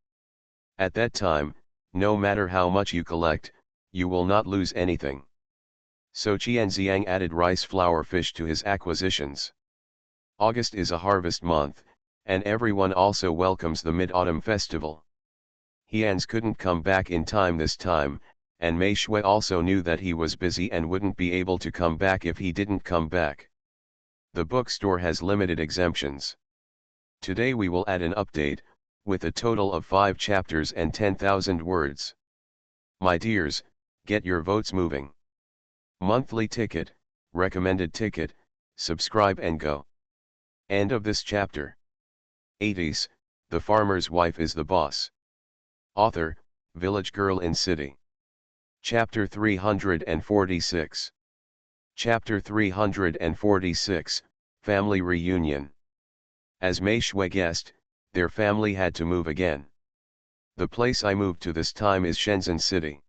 At that time, no matter how much you collect, you will not lose anything. So Qianziang added rice flour fish to his acquisitions. August is a harvest month, and everyone also welcomes the Mid-Autumn Festival. Hians couldn't come back in time this time, and Mei Shui also knew that he was busy and wouldn't be able to come back if he didn't come back. The bookstore has limited exemptions. Today we will add an update, with a total of 5 chapters and 10,000 words. My dears, get your votes moving. Monthly ticket, recommended ticket, subscribe and go. End of this chapter. 80s, The Farmer's Wife is the Boss. Author, Village Girl in City. Chapter 346. Chapter 346, Family Reunion. As Mei Shui guessed, their family had to move again. The place I moved to this time is Shenzhen City.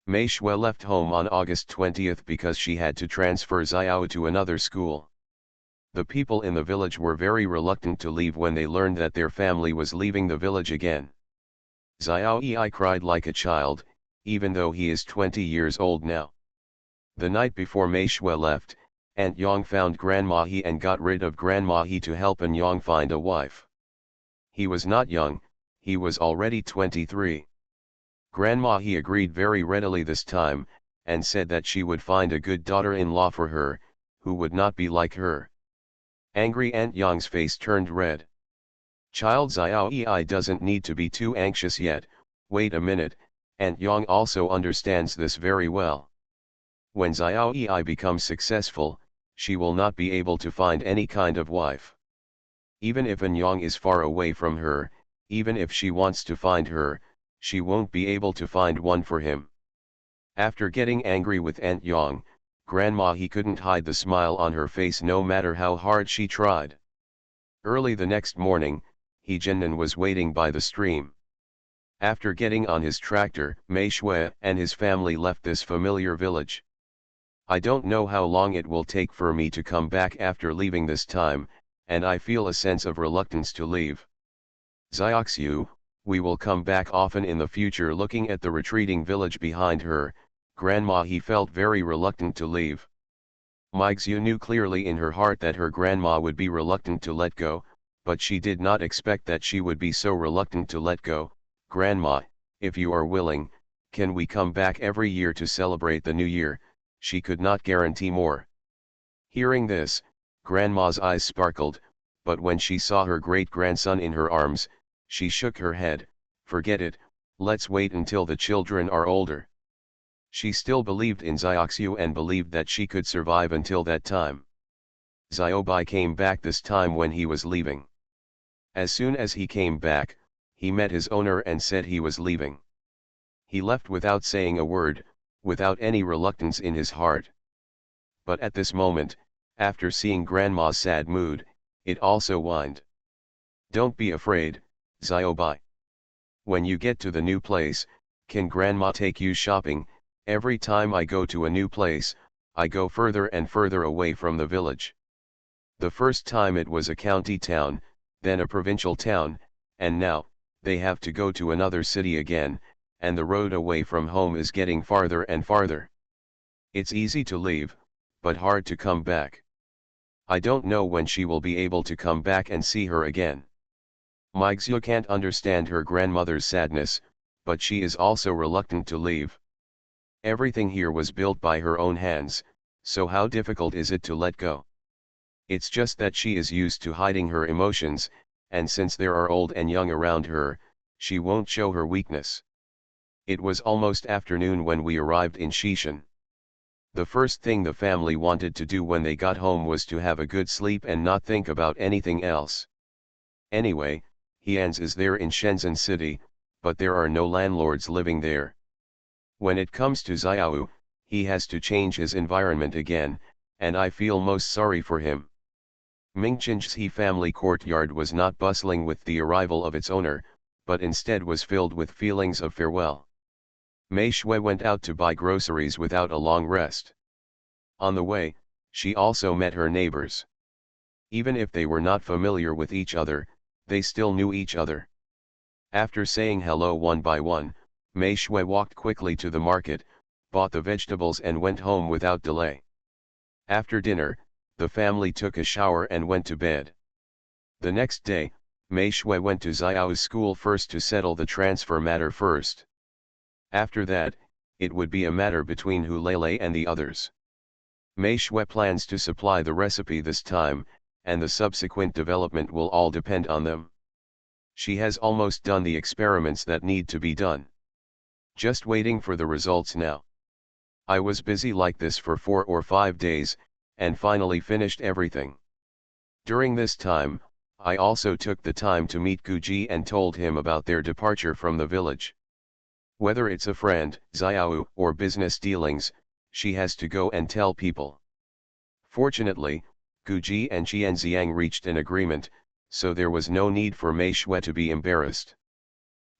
Mei Shui left home on August 20th because she had to transfer Xiao to another school. The people in the village were very reluctant to leave when they learned that their family was leaving the village again. Xiao Yi cried like a child, even though he is 20 years old now. The night before Mei Shui left, Aunt Yang found Grandma He and got rid of Grandma He to help An Yang find a wife. He was not young, he was already 23. Grandma He agreed very readily this time, and said that she would find a good daughter-in-law for her, who would not be like her. Angry Aunt Yang's face turned red. Child Xiao Yi doesn't need to be too anxious yet, wait a minute, Aunt Yang also understands this very well. When Xiao Yi becomes successful, she will not be able to find any kind of wife. Even if An Yang is far away from her, even if she wants to find her, she won't be able to find one for him. After getting angry with Aunt Yang, Grandma He couldn't hide the smile on her face no matter how hard she tried. Early the next morning, He Jinnan was waiting by the stream. After getting on his tractor, Mei Shui and his family left this familiar village. I don't know how long it will take for me to come back after leaving this time, and I feel a sense of reluctance to leave. Xiaoxiu, we will come back often in the future. Looking at the retreating village behind her, Grandma He felt very reluctant to leave. Meixiu knew clearly in her heart that her grandma would be reluctant to let go, but she did not expect that she would be so reluctant to let go. Grandma, if you are willing, can we come back every year to celebrate the new year? She could not guarantee more. Hearing this, Grandma's eyes sparkled, but when she saw her great-grandson in her arms, she shook her head. Forget it, let's wait until the children are older. She still believed in Xiaoxiu and believed that she could survive until that time. Xiaobai came back this time when he was leaving. As soon as he came back, he met his owner and said he was leaving. He left without saying a word, without any reluctance in his heart. But at this moment, after seeing Grandma's sad mood, it also whined. "Don't be afraid, Xiaobai. When you get to the new place, can Grandma take you shopping? Every time I go to a new place, I go further and further away from the village. The first time it was a county town, then a provincial town, and now, they have to go to another city again, and the road away from home is getting farther and farther. It's easy to leave, but hard to come back. I don't know when she will be able to come back and see her again." Meixue can't understand her grandmother's sadness, but she is also reluctant to leave. Everything here was built by her own hands, so how difficult is it to let go? It's just that she is used to hiding her emotions, and since there are old and young around her, she won't show her weakness. It was almost afternoon when we arrived in Shishan. The first thing the family wanted to do when they got home was to have a good sleep and not think about anything else. Anyway, Hian's is there in Shenzhen City, but there are no landlords living there. When it comes to Xiao, he has to change his environment again, and I feel most sorry for him. Mingchen's He family courtyard was not bustling with the arrival of its owner, but instead was filled with feelings of farewell. Mei Shui went out to buy groceries without a long rest. On the way, she also met her neighbors. Even if they were not familiar with each other, they still knew each other. After saying hello one by one, Mei Shui walked quickly to the market, bought the vegetables and went home without delay. After dinner, the family took a shower and went to bed. The next day, Mei Shui went to Xiao's school first to settle the transfer matter first. After that, it would be a matter between Hu Lele and the others. Mei Shui plans to supply the recipe this time, and the subsequent development will all depend on them. She has almost done the experiments that need to be done. Just waiting for the results now. I was busy like this for 4 or 5 days, and finally finished everything. During this time, I also took the time to meet Guji and told him about their departure from the village. Whether it's a friend, Xiao, or business dealings, she has to go and tell people. Fortunately, Guji and Qianxiang reached an agreement, so there was no need for Mei Shui to be embarrassed.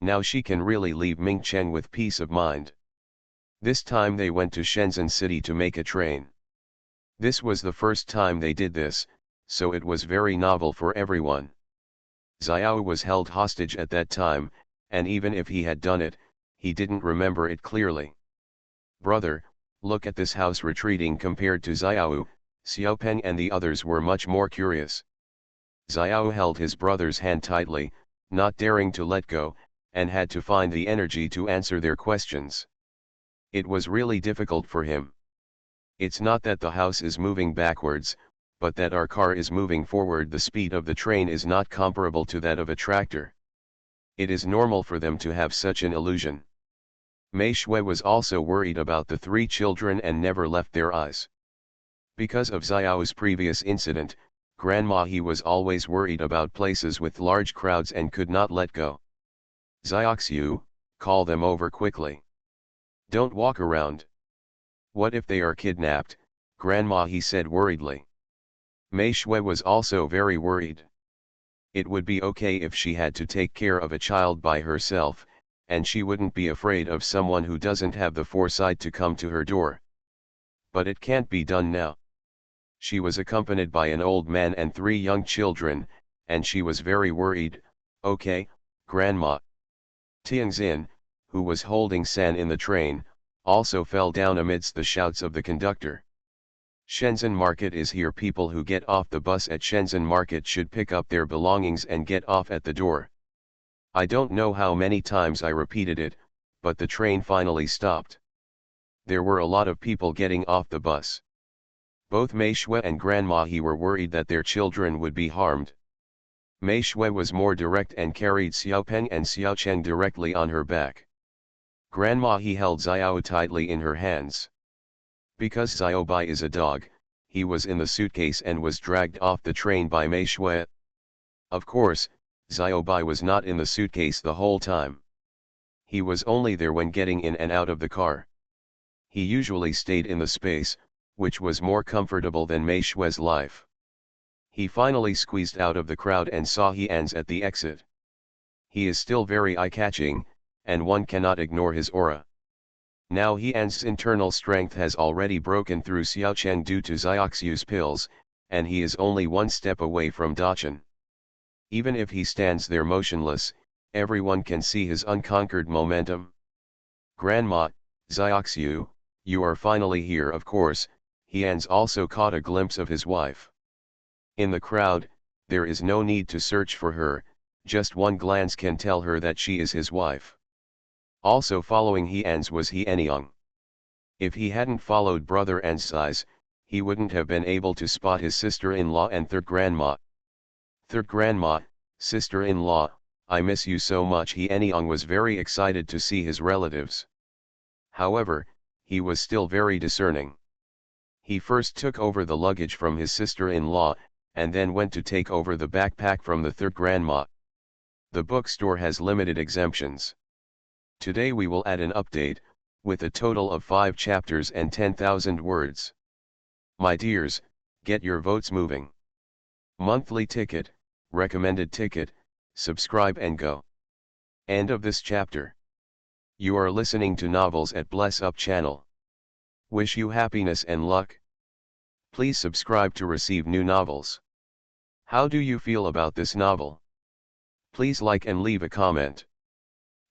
Now she can really leave Mingchen with peace of mind. This time they went to Shenzhen City to make a train. This was the first time they did this, so it was very novel for everyone. Xiao was held hostage at that time, and even if he had done it, he didn't remember it clearly. "Brother, look at this house retreating." Compared to Xiao, Xiaopeng and the others were much more curious. Xiao held his brother's hand tightly, not daring to let go, and had to find the energy to answer their questions. It was really difficult for him. It's not that the house is moving backwards, but that our car is moving forward. The speed of the train is not comparable to that of a tractor. It is normal for them to have such an illusion. Mei Shui was also worried about the 3 children and never left their eyes. Because of Xiao's previous incident, Grandma He was always worried about places with large crowds and could not let go. "Xiaoxiu, call them over quickly. Don't walk around. What if they are kidnapped?" Grandma He said worriedly. Mei Shui was also very worried. It would be okay if she had to take care of a child by herself, and she wouldn't be afraid of someone who doesn't have the foresight to come to her door. But it can't be done now. She was accompanied by an old man and 3 young children, and she was very worried. "Okay, Grandma." Tianxin, who was holding San in the train, also fell down amidst the shouts of the conductor. "Shenzhen Market is here. People who get off the bus at Shenzhen Market should pick up their belongings and get off at the door." I don't know how many times I repeated it, but the train finally stopped. There were a lot of people getting off the bus. Both Mei Shui and Grandma He were worried that their children would be harmed. Mei Shui was more direct and carried Xiaopeng and Xiaocheng directly on her back. Grandma He held Xiao tightly in her hands. Because Xiaobai is a dog, he was in the suitcase and was dragged off the train by Mei Shui. Of course, Xiaobai was not in the suitcase the whole time. He was only there when getting in and out of the car. He usually stayed in the space, which was more comfortable than Mei Shui's life. He finally squeezed out of the crowd and saw He-An's at the exit. He is still very eye-catching, and one cannot ignore his aura. Now He-An's internal strength has already broken through Xiao Cheng due to Xiaoxu's pills, and he is only one step away from Dachan. Even if he stands there motionless, everyone can see his unconquered momentum. Grandma, Xiaoxu, you are finally here. Of course, He-An's also caught a glimpse of his wife. In the crowd, there is no need to search for her, just one glance can tell her that she is his wife. Also following He-An's was He-Anyang. If he hadn't followed brother An's eyes, he wouldn't have been able to spot his sister-in-law and third grandma. Third grandma, sister-in-law, I miss you so much. He-Anyang was very excited to see his relatives. However, he was still very discerning. He first took over the luggage from his sister-in-law, and then went to take over the backpack from the third grandma. The bookstore has limited exemptions. Today we will add an update, with a total of 5 chapters and 10,000 words. My dears, get your votes moving. Monthly ticket, recommended ticket, subscribe and go. End of this chapter. You are listening to Novels at Bless Up channel. Wish you happiness and luck. Please subscribe to receive new novels. How do you feel about this novel? Please like and leave a comment.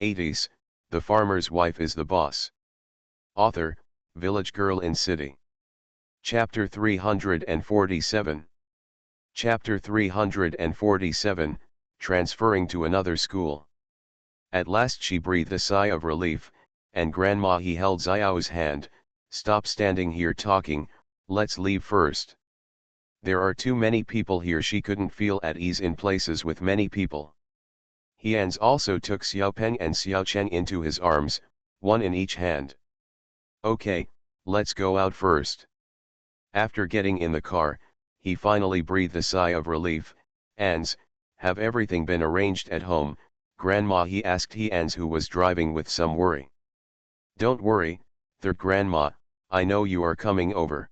80s, The Farmer's Wife is the Boss. Author, Village Girl in City. Chapter 347. Chapter 347, Transferring to Another School. At last she breathed a sigh of relief, and Grandma he held Xiao's hand. Stop standing here talking, let's leave first. There are too many people here. She couldn't feel at ease in places with many people. He-An's also took Xiaopeng and Xiaocheng into his arms, one in each hand. Okay, let's go out first. After getting in the car, he finally breathed a sigh of relief. Ans, have everything been arranged at home, Grandma? He asked He-Ans, who was driving with some worry. Don't worry, third grandma, I know you are coming over.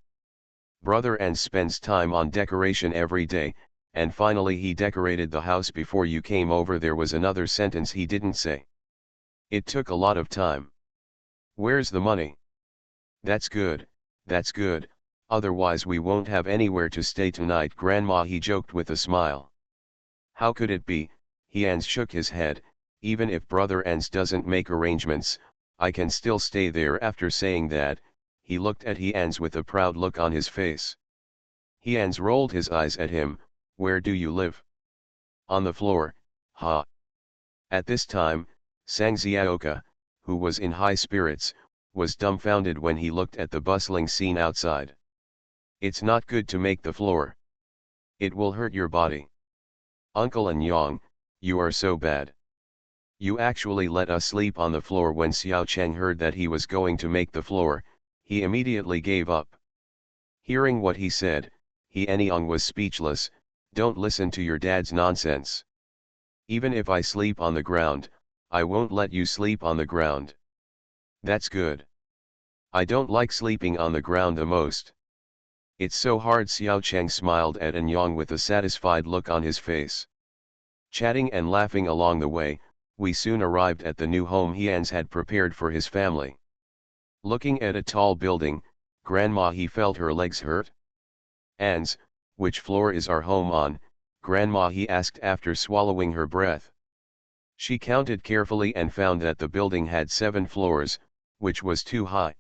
Brother Ans spends time on decoration every day, and finally he decorated the house before you came over. There was another sentence he didn't say. It took a lot of time. Where's the money? That's good, otherwise we won't have anywhere to stay tonight, Grandma, he joked with a smile. How could it be? He-Ans shook his head. Even if brother Ans doesn't make arrangements, I can still stay there. After saying that, he looked at He-Ans with a proud look on his face. He-Ans rolled his eyes at him. Where do you live? On the floor, ha. At this time, Sang Xiaoka, who was in high spirits, was dumbfounded when he looked at the bustling scene outside. It's not good to make the floor. It will hurt your body. Uncle Anyang, you are so bad. You actually let us sleep on the floor. When Xiao Cheng heard that he was going to make the floor, he immediately gave up. Hearing what he said, He-Anyang was speechless. Don't listen to your dad's nonsense. Even if I sleep on the ground, I won't let you sleep on the ground. That's good. I don't like sleeping on the ground the most. It's so hard. Xiao Cheng smiled at Anyang with a satisfied look on his face. Chatting and laughing along the way, we soon arrived at the new home He-Ans had prepared for his family. Looking at a tall building, Grandma, he felt her legs hurt. Ans, which floor is our home on? Grandma, he asked after swallowing her breath. She counted carefully and found that the building had 7 floors, which was too high.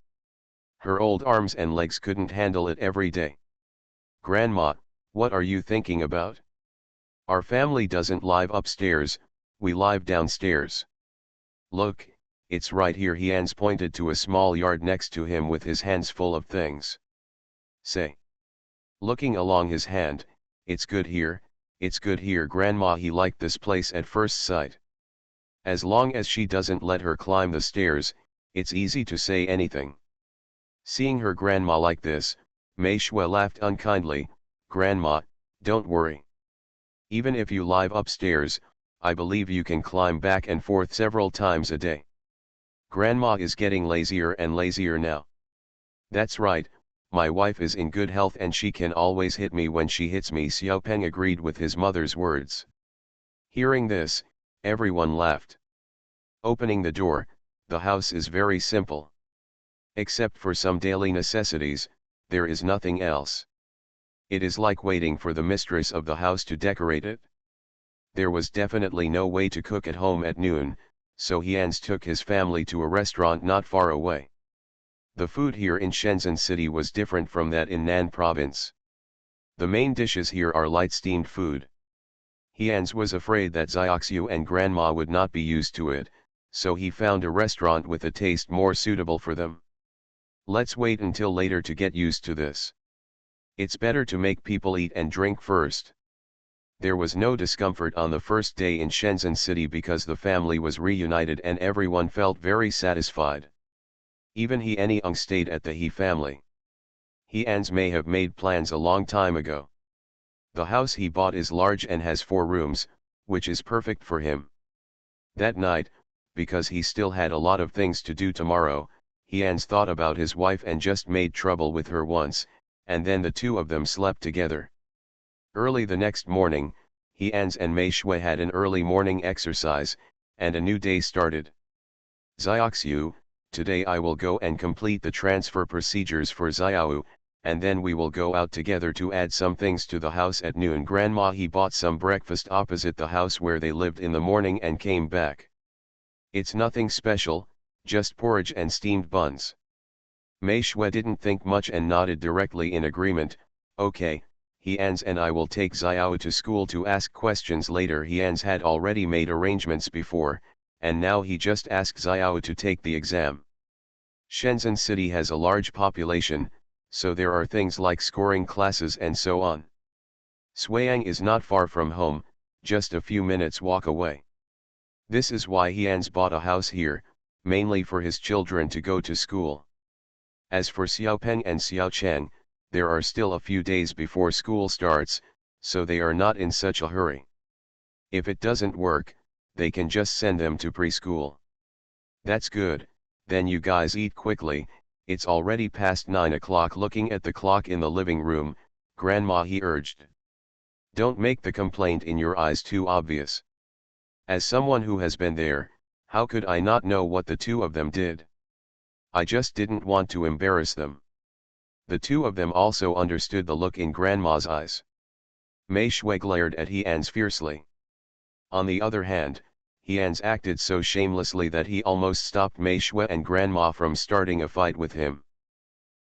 Her old arms and legs couldn't handle it every day. Grandma, what are you thinking about? Our family doesn't live upstairs, we live downstairs. Look, it's right here. He-Ans pointed to a small yard next to him with his hands full of things. Say. Looking along his hand, it's good here, Grandma. He liked this place at first sight. As long as she doesn't let her climb the stairs, it's easy to say anything. Seeing her grandma like this, Mei Shui laughed unkindly. Grandma, don't worry. Even if you live upstairs, I believe you can climb back and forth several times a day. Grandma is getting lazier and lazier now. That's right, my wife is in good health and she can always hit me when she hits me. Xiaopeng agreed with his mother's words. Hearing this, everyone laughed. Opening the door, the house is very simple. Except for some daily necessities, there is nothing else. It is like waiting for the mistress of the house to decorate it. There was definitely no way to cook at home at noon, so Hians took his family to a restaurant not far away. The food here in Shenzhen City was different from that in Nan Province. The main dishes here are light steamed food. Hians was afraid that Xiaoxiu and Grandma would not be used to it, so he found a restaurant with a taste more suitable for them. Let's wait until later to get used to this. It's better to make people eat and drink first. There was no discomfort on the first day in Shenzhen City because the family was reunited and everyone felt very satisfied. Even He and Young stayed at the He family. Hians may have made plans a long time ago. The house he bought is large and has 4 rooms, which is perfect for him. That night, because he still had a lot of things to do tomorrow, Hians thought about his wife and just made trouble with her once, and then the two of them slept together. Early the next morning, Hians and Mei Shui had an early morning exercise, and a new day started. Xiaoxiu, today I will go and complete the transfer procedures for Xiao, and then we will go out together to add some things to the house at noon. Grandma he bought some breakfast opposite the house where they lived in the morning and came back. It's nothing special, just porridge and steamed buns. Mei Shui didn't think much and nodded directly in agreement. Okay, Hians and I will take Xiao to school to ask questions later. Hians had already made arrangements before, and now he just asked Xiao to take the exam. Shenzhen City has a large population, so there are things like scoring classes and so on. Suiyang is not far from home, just a few minutes walk away. This is why Hians bought a house here, mainly for his children to go to school. As for Xiaopeng and Xiaocheng, there are still a few days before school starts, so they are not in such a hurry. If it doesn't work, they can just send them to preschool. That's good, then you guys eat quickly. It's already past 9 o'clock. Looking at the clock in the living room, Grandma he urged. Don't make the complaint in your eyes too obvious. As someone who has been there, how could I not know what the two of them did? I just didn't want to embarrass them. The two of them also understood the look in Grandma's eyes. Mei Shui glared at Hians fiercely. On the other hand, Hians acted so shamelessly that he almost stopped Mei Shui and Grandma from starting a fight with him.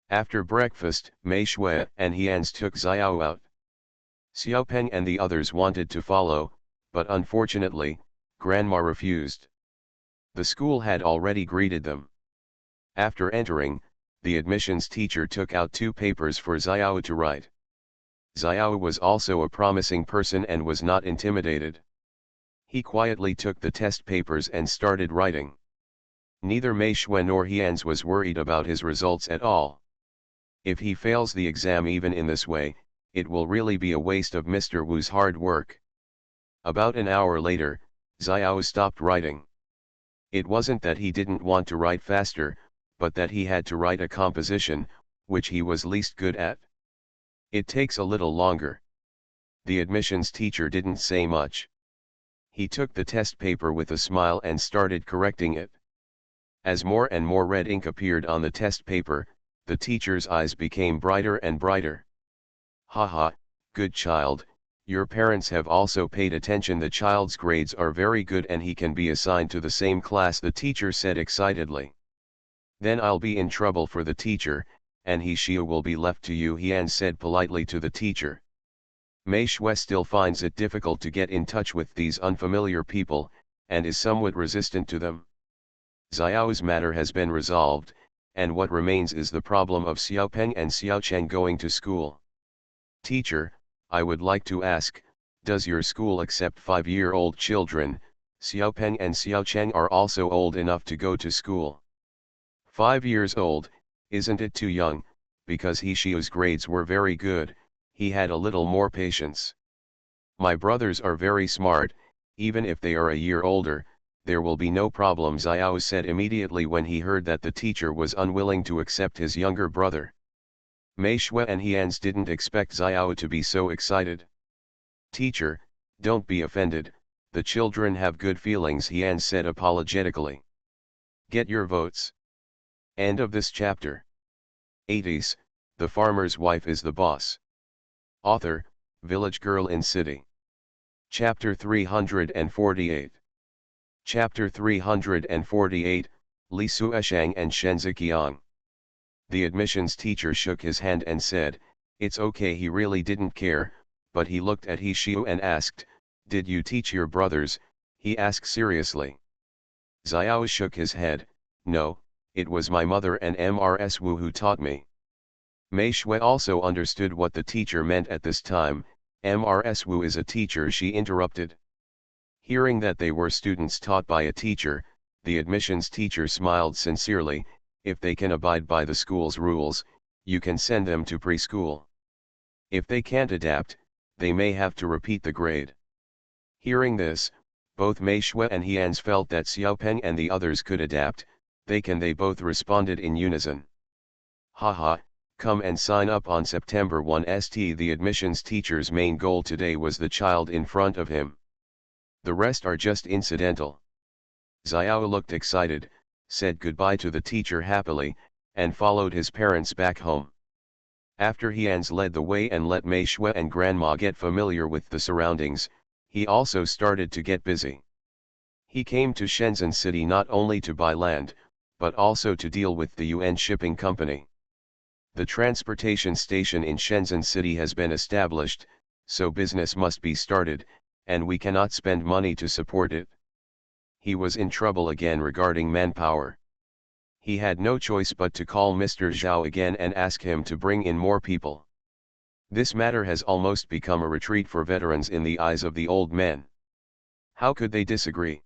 After breakfast, Mei Shui and Hians took Xiao out. Xiaopeng and the others wanted to follow, but unfortunately, Grandma refused. The school had already greeted them. After entering, the admissions teacher took out 2 papers for Xiao to write. Xiao was also a promising person and was not intimidated. He quietly took the test papers and started writing. Neither Mei Shui nor Hians was worried about his results at all. If he fails the exam even in this way, it will really be a waste of Mr. Wu's hard work. About an hour later, Xiao stopped writing. It wasn't that he didn't want to write faster, but that he had to write a composition, which he was least good at. It takes a little longer. The admissions teacher didn't say much. He took the test paper with a smile and started correcting it. As more and more red ink appeared on the test paper, the teacher's eyes became brighter and brighter. Haha, good child, your parents have also paid attention. The child's grades are very good and he can be assigned to the same class, the teacher said excitedly. Then I'll be in trouble for the teacher, and she will be left to you, Hian said politely to the teacher. Mei Shui still finds it difficult to get in touch with these unfamiliar people, and is somewhat resistant to them. Xiao's matter has been resolved, and what remains is the problem of Xiaopeng and Xiaocheng going to school. Teacher, I would like to ask, does your school accept 5-year-old children? Xiaopeng and Xiaocheng are also old enough to go to school. 5 years old, isn't it too young? because Shiu's grades were very good, he had a little more patience. My brothers are very smart, even if they are a year older, there will be no problem, Xiao said immediately when he heard that the teacher was unwilling to accept his younger brother. Mei Shui and Hians didn't expect Xiao to be so excited. Teacher, don't be offended, the children have good feelings, Hians said apologetically. Get your votes. End of this chapter. 80s, The Farmer's Wife is the Boss. Author, Village Girl in City. Chapter 348. Chapter 348, Li Sueshang and Shenziqiang. The admissions teacher shook his hand and said, "It's okay." He really didn't care, but he looked at He Shiu and asked, "Did you teach your brothers?" he asked seriously. Xiao shook his head, "No, it was my mother and Mrs. Wu who taught me." Mei Shui also understood what the teacher meant at this time. "Mrs. Wu is a teacher," she interrupted. Hearing that they were students taught by a teacher, the admissions teacher smiled sincerely. "If they can abide by the school's rules, you can send them to preschool. If they can't adapt, they may have to repeat the grade." Hearing this, both Mei Shui and Hians felt that Xiaopeng and the others could adapt. They both responded in unison. "Haha, come and sign up on September 1st." The admissions teacher's main goal today was the child in front of him. The rest are just incidental. Xiao looked excited, said goodbye to the teacher happily, and followed his parents back home. After Hians led the way and let Mei Shui and Grandma get familiar with the surroundings, he also started to get busy. He came to Shenzhen City not only to buy land, but also to deal with the Yuan Shipping Company. The transportation station in Shenzhen City has been established, so business must be started, and we cannot spend money to support it. He was in trouble again regarding manpower. He had no choice but to call Mr. Zhao again and ask him to bring in more people. This matter has almost become a retreat for veterans in the eyes of the old men. How could they disagree?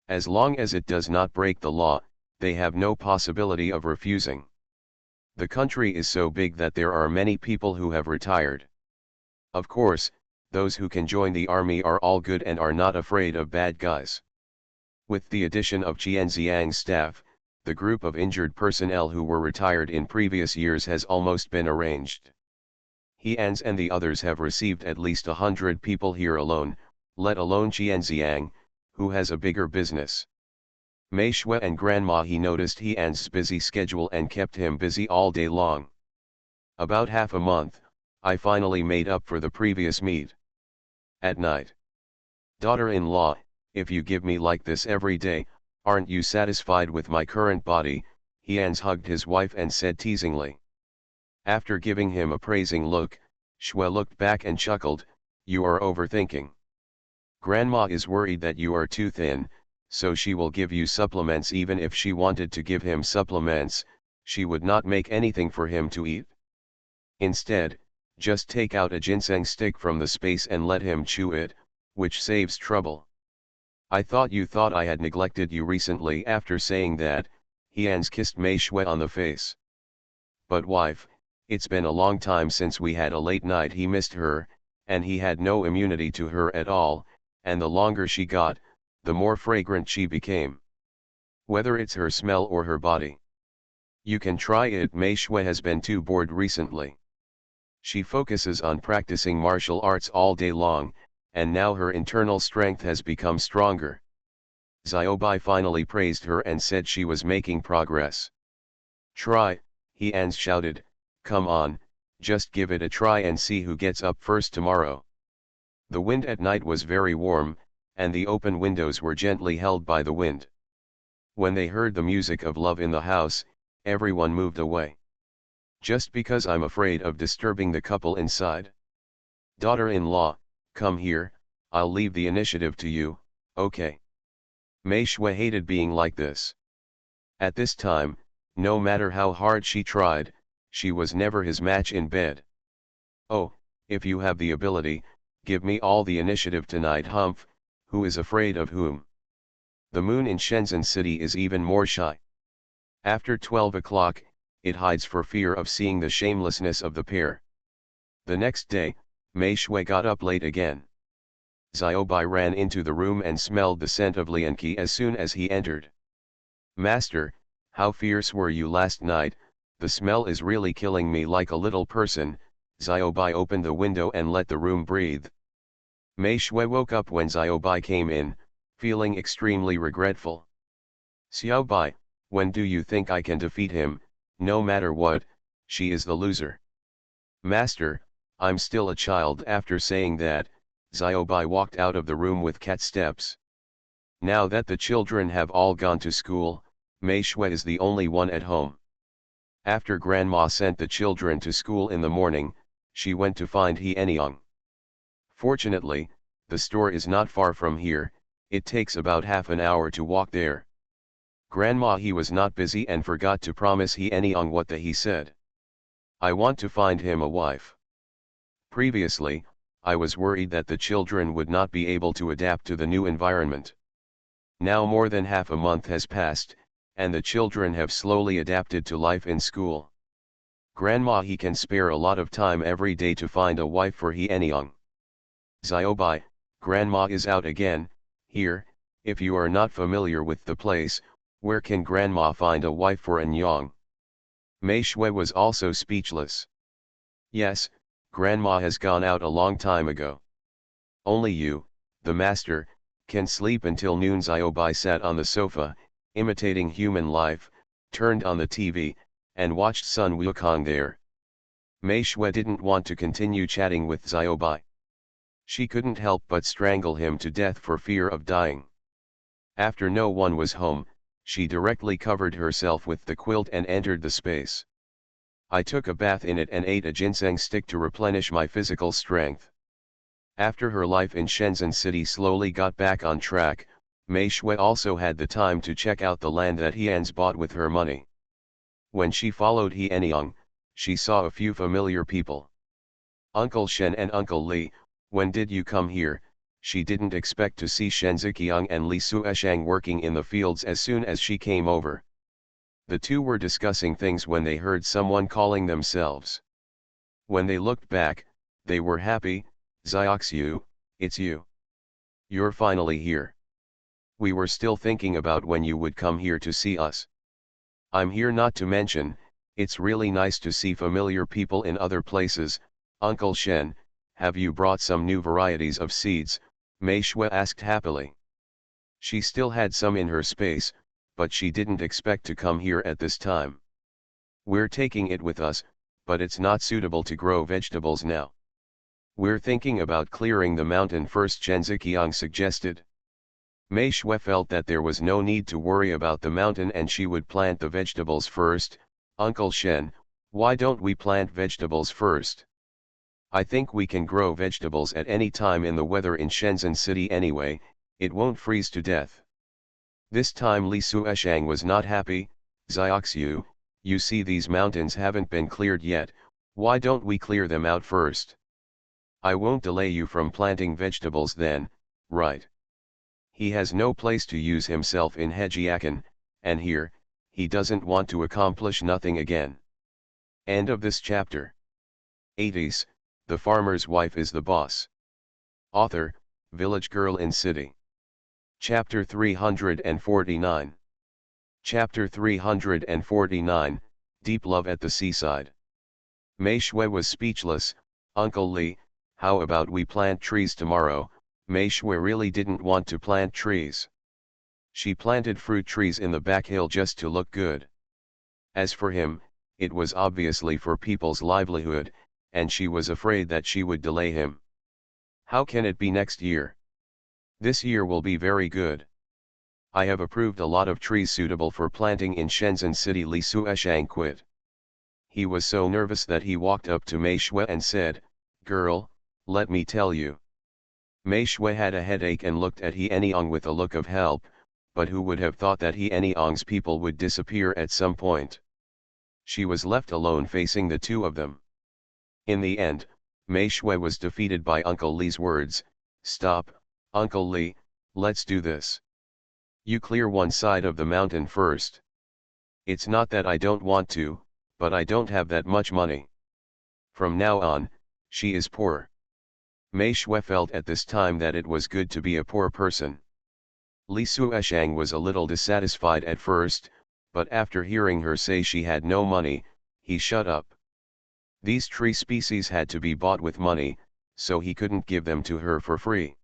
As long as it does not break the law, they have no possibility of refusing. The country is so big that there are many people who have retired. Of course, those who can join the army are all good and are not afraid of bad guys. With the addition of Qianziang's staff, the group of injured personnel who were retired in previous years has almost been arranged. Hians and the others have received at least 100 people here alone, let alone Qianziang, who has a bigger business. Mei Shui and Grandma he noticed Hian's busy schedule and kept him busy all day long. About half a month, I finally made up for the previous meet. At night. Daughter-in-law, if you give me like this every day, aren't you satisfied with my current body? Hians hugged his wife and said teasingly. After giving him a praising look, Shui looked back and chuckled, "You are overthinking. Grandma is worried that you are too thin, so she will give you supplements. Even if she wanted to give him supplements, she would not make anything for him to eat. Instead, just take out a ginseng stick from the space and let him chew it, which saves trouble. I thought you thought I had neglected you recently." After saying that, Hians kissed Mei Shui on the face. "But wife, it's been a long time since we had a late night." He missed her, and he had no immunity to her at all, and the longer she got, the more fragrant she became. Whether it's her smell or her body. You can try it. Mei Shui has been too bored recently. She focuses on practicing martial arts all day long, and now her internal strength has become stronger. Xiaobai finally praised her and said she was making progress. "Try," Hians shouted, "come on, just give it a try and see who gets up first tomorrow." The wind at night was very warm, and the open windows were gently held by the wind. When they heard the music of love in the house, everyone moved away. "Just because I'm afraid of disturbing the couple inside. Daughter-in-law, come here, I'll leave the initiative to you, okay?" Mei Shui hated being like this. At this time, no matter how hard she tried, she was never his match in bed. "Oh, if you have the ability, give me all the initiative tonight." Humph, who is afraid of whom? The moon in Shenzhen City is even more shy. After 12 o'clock, it hides for fear of seeing the shamelessness of the pair. The next day, Mei Shui got up late again. Xiaobai ran into the room and smelled the scent of Lianqi as soon as he entered. "Master, how fierce were you last night? The smell is really killing me like a little person." Xiaobai opened the window and let the room breathe. Mei Shui woke up when Xiaobai came in, feeling extremely regretful. "Xiaobai, when do you think I can defeat him? No matter what, she is the loser." "Master, I'm still a child." After saying that, Xiaobai walked out of the room with cat steps. Now that the children have all gone to school, Mei Shui is the only one at home. After Grandma sent the children to school in the morning, she went to find He Anyang. Fortunately, the store is not far from here, it takes about half an hour to walk there. Grandma he was not busy and forgot to promise He Anyang what he said. "I want to find him a wife." Previously, I was worried that the children would not be able to adapt to the new environment. Now more than half a month has passed, and the children have slowly adapted to life in school. Grandma he can spare a lot of time every day to find a wife for He Anyang. "Xiaobai, Grandma is out again. Here, if you are not familiar with the place, where can Grandma find a wife for Anyang?" Mei Shui was also speechless. "Yes, Grandma has gone out a long time ago. Only you, the master, can sleep until noon." Xiaobai sat on the sofa, imitating human life, turned on the TV, and watched Sun Wukong there. Mei Shui didn't want to continue chatting with Xiaobai. She couldn't help but strangle him to death for fear of dying. After no one was home, she directly covered herself with the quilt and entered the space. "I took a bath in it and ate a ginseng stick to replenish my physical strength." After her life in Shenzhen City slowly got back on track, Mei Shui also had the time to check out the land that Hian's bought with her money. When she followed He Anyang, she saw a few familiar people. "Uncle Shen and Uncle Li, when did you come here?" She didn't expect to see Shen Ziqiang and Li Sueshang working in the fields as soon as she came over. The two were discussing things when they heard someone calling themselves. When they looked back, they were happy. "Xiaoxiu, it's you. You're finally here. We were still thinking about when you would come here to see us." "I'm here." Not to mention, it's really nice to see familiar people in other places. "Uncle Shen, have you brought some new varieties of seeds?" Mei Shui asked happily. She still had some in her space, but she didn't expect to come here at this time. "We're taking it with us, but it's not suitable to grow vegetables now. We're thinking about clearing the mountain first," Shen Ziqiang suggested. Mei Shui felt that there was no need to worry about the mountain and she would plant the vegetables first. "Uncle Shen, why don't we plant vegetables first? I think we can grow vegetables at any time in the weather in Shenzhen City anyway, it won't freeze to death." This time Li Sueshang was not happy. "Xiaoxiu, you see these mountains haven't been cleared yet, why don't we clear them out first? I won't delay you from planting vegetables then, right?" He has no place to use himself in Hejiakan, and here, he doesn't want to accomplish nothing again. End of this chapter. 80s, The Farmer's Wife is the Boss. Author, Village Girl in City. Chapter 349. Chapter 349, Deep Love at the Seaside. Mei Shui was speechless. "Uncle Li, how about we plant trees tomorrow?" Mei Shui really didn't want to plant trees. She planted fruit trees in the back hill just to look good. As for him, it was obviously for people's livelihood, and she was afraid that she would delay him. "How can it be next year? This year will be very good. I have approved a lot of trees suitable for planting in Shenzhen City." Li Sueshang quit. He was so nervous that he walked up to Mei Shui and said, "Girl, let me tell you." Mei Shui had a headache and looked at He Anyang with a look of help, but who would have thought that He Anyang's people would disappear at some point? She was left alone facing the two of them. In the end, Mei Shui was defeated by Uncle Li's words. "Stop, Uncle Li, let's do this. You clear one side of the mountain first." "It's not that I don't want to, but I don't have that much money. From now on, she is poor. Mei Shui felt at this time that it was good to be a poor person. Li Sueshang was a little dissatisfied at first, but after hearing her say she had no money, he shut up. These tree species had to be bought with money, so he couldn't give them to her for free.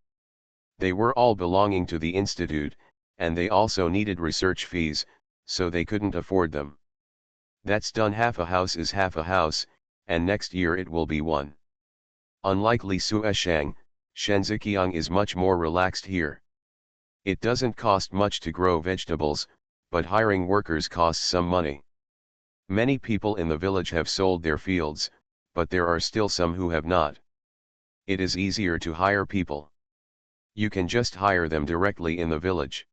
They were all belonging to the institute, and they also needed research fees, so they couldn't afford them. That's done. Half a house is half a house, and next year it will be one. Unlike Li Sueshang, Shenziqiang is much more relaxed here. It doesn't cost much to grow vegetables, but hiring workers costs some money. Many people in the village have sold their fields, but there are still some who have not. It is easier to hire people. You can just hire them directly in the village.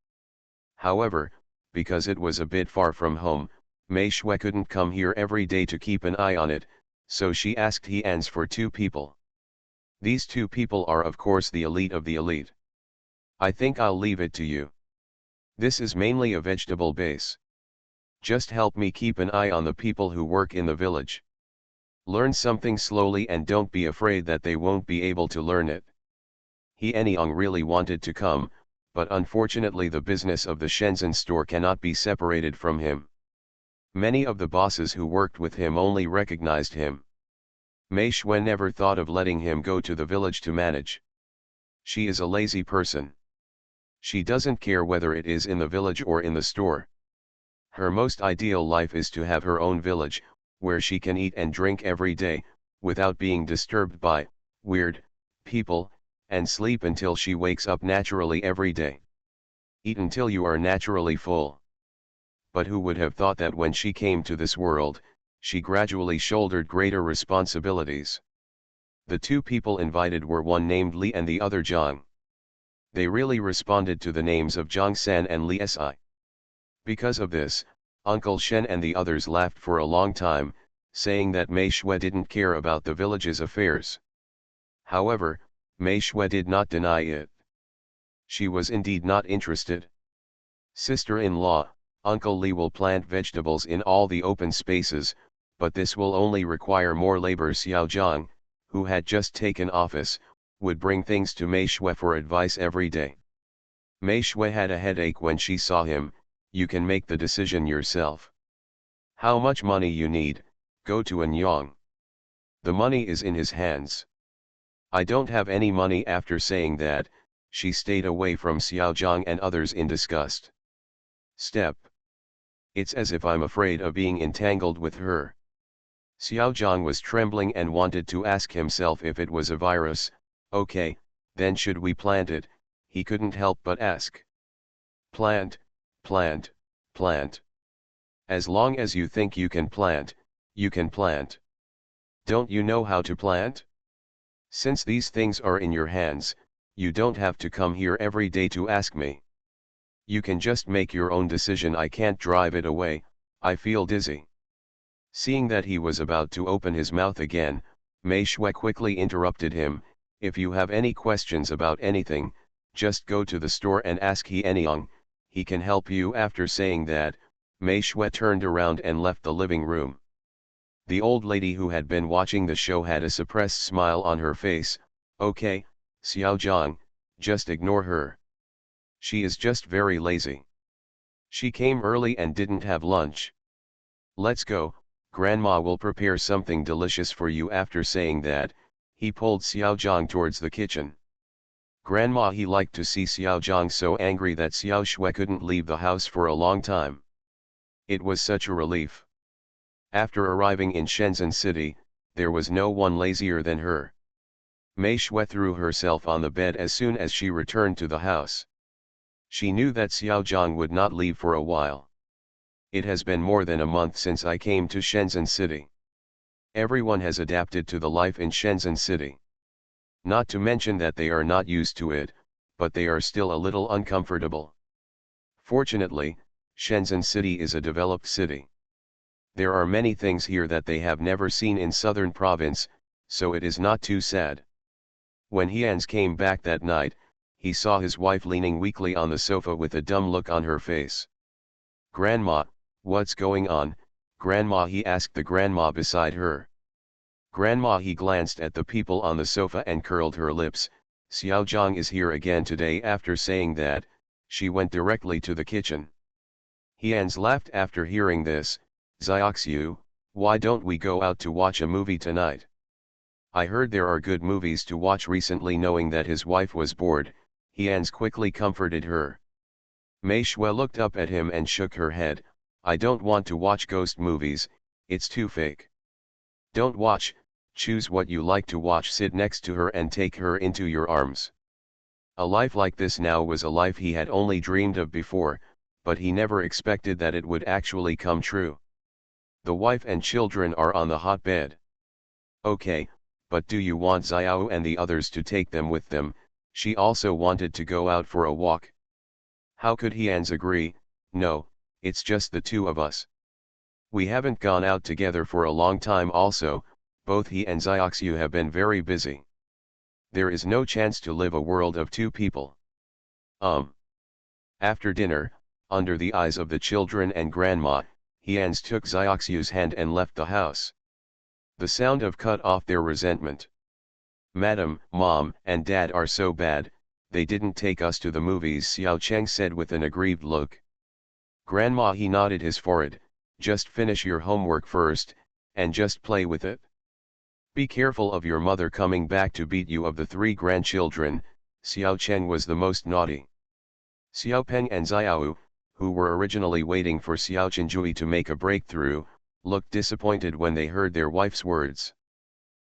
However, because it was a bit far from home, Mei Shui couldn't come here every day to keep an eye on it, so she asked He-Ans for 2 people. These 2 people are of course the elite of the elite. I think I'll leave it to you. This is mainly a vegetable base. Just help me keep an eye on the people who work in the village. Learn something slowly and don't be afraid that they won't be able to learn it. He Anyang really wanted to come, but unfortunately the business of the Shenzhen store cannot be separated from him. Many of the bosses who worked with him only recognized him. Mei Shui never thought of letting him go to the village to manage. She is a lazy person. She doesn't care whether it is in the village or in the store. Her most ideal life is to have her own village, where she can eat and drink every day, without being disturbed by weird people, and sleep until she wakes up naturally every day. Eat until you are naturally full. But who would have thought that when she came to this world, she gradually shouldered greater responsibilities. The 2 people invited were one named Li and the other Zhang. They really responded to the names of Zhang San and Li Si. Because of this, Uncle Shen and the others laughed for a long time, saying that Mei Shui didn't care about the village's affairs. However, Mei Shui did not deny it. She was indeed not interested. Sister-in-law, Uncle Li will plant vegetables in all the open spaces, but this will only require more labor. Xiao Zhang, who had just taken office, would bring things to Mei Shui for advice every day. Mei Shui had a headache when she saw him. You can make the decision yourself. How much money you need, go to Anyang. The money is in his hands. I don't have any money. After saying that, she stayed away from Xiao Zhang and others in disgust. Step. It's as if I'm afraid of being entangled with her. Xiao Zhang was trembling and wanted to ask himself if it was a virus. Okay, then should we plant it? He couldn't help but ask. Plant, plant, plant. As long as you think you can plant, you can plant. Don't you know how to plant? Since these things are in your hands, you don't have to come here every day to ask me. You can just make your own decision. I can't drive it away, I feel dizzy. Seeing that he was about to open his mouth again, Mei Shui quickly interrupted him. If you have any questions about anything, just go to the store and ask He Anyang, he can help you. After saying that, Mei Shui turned around and left the living room. The old lady who had been watching the show had a suppressed smile on her face. Okay, Xiao Zhang, just ignore her. She is just very lazy. She came early and didn't have lunch. Let's go, Grandma will prepare something delicious for you. After saying that, he pulled Xiao Zhang towards the kitchen. Grandma, he liked to see Xiao Zhang so angry that Xiao Shui couldn't leave the house for a long time. It was such a relief. After arriving in Shenzhen City, there was no one lazier than her. Mei Shui threw herself on the bed as soon as she returned to the house. She knew that Xiao Zhang would not leave for a while. It has been more than a month since I came to Shenzhen City. Everyone has adapted to the life in Shenzhen City. Not to mention that they are not used to it, but they are still a little uncomfortable. Fortunately, Shenzhen City is a developed city. There are many things here that they have never seen in southern province, so it is not too sad. When He-Ans came back that night, he saw his wife leaning weakly on the sofa with a dumb look on her face. Grandma, what's going on? Grandma, he asked the grandma beside her. Grandma, he glanced at the people on the sofa and curled her lips. Xiaozhang is here again today. After saying that, she went directly to the kitchen. Hians laughed after hearing this. Xiaoxiu, why don't we go out to watch a movie tonight? I heard there are good movies to watch recently. Knowing that his wife was bored, Hians quickly comforted her. Mei Shui looked up at him and shook her head. I don't want to watch ghost movies, it's too fake. Don't watch, choose what you like to watch. Sit next to her and take her into your arms. A life like this now was a life he had only dreamed of before, but he never expected that it would actually come true. The wife and children are on the hot bed. Okay, but do you want Xiao and the others to take them with them? She also wanted to go out for a walk. How could Hians agree? No, it's just the two of us. We haven't gone out together for a long time. Also, both he and Xiaoxiu have been very busy. There is no chance to live a world of two people. After dinner, under the eyes of the children and grandma, Hians took Xiaoxiu's hand and left the house. The sound of cut off their resentment. Madam, Mom, and Dad are so bad, they didn't take us to the movies, Xiao Cheng said with an aggrieved look. Grandma, he nodded his forehead. Just finish your homework first, and just play with it. Be careful of your mother coming back to beat you. Of the three grandchildren, Xiao Cheng was the most naughty. Xiao Peng and Xiao, who were originally waiting for Xiao Chenjui to make a breakthrough, looked disappointed when they heard their wife's words.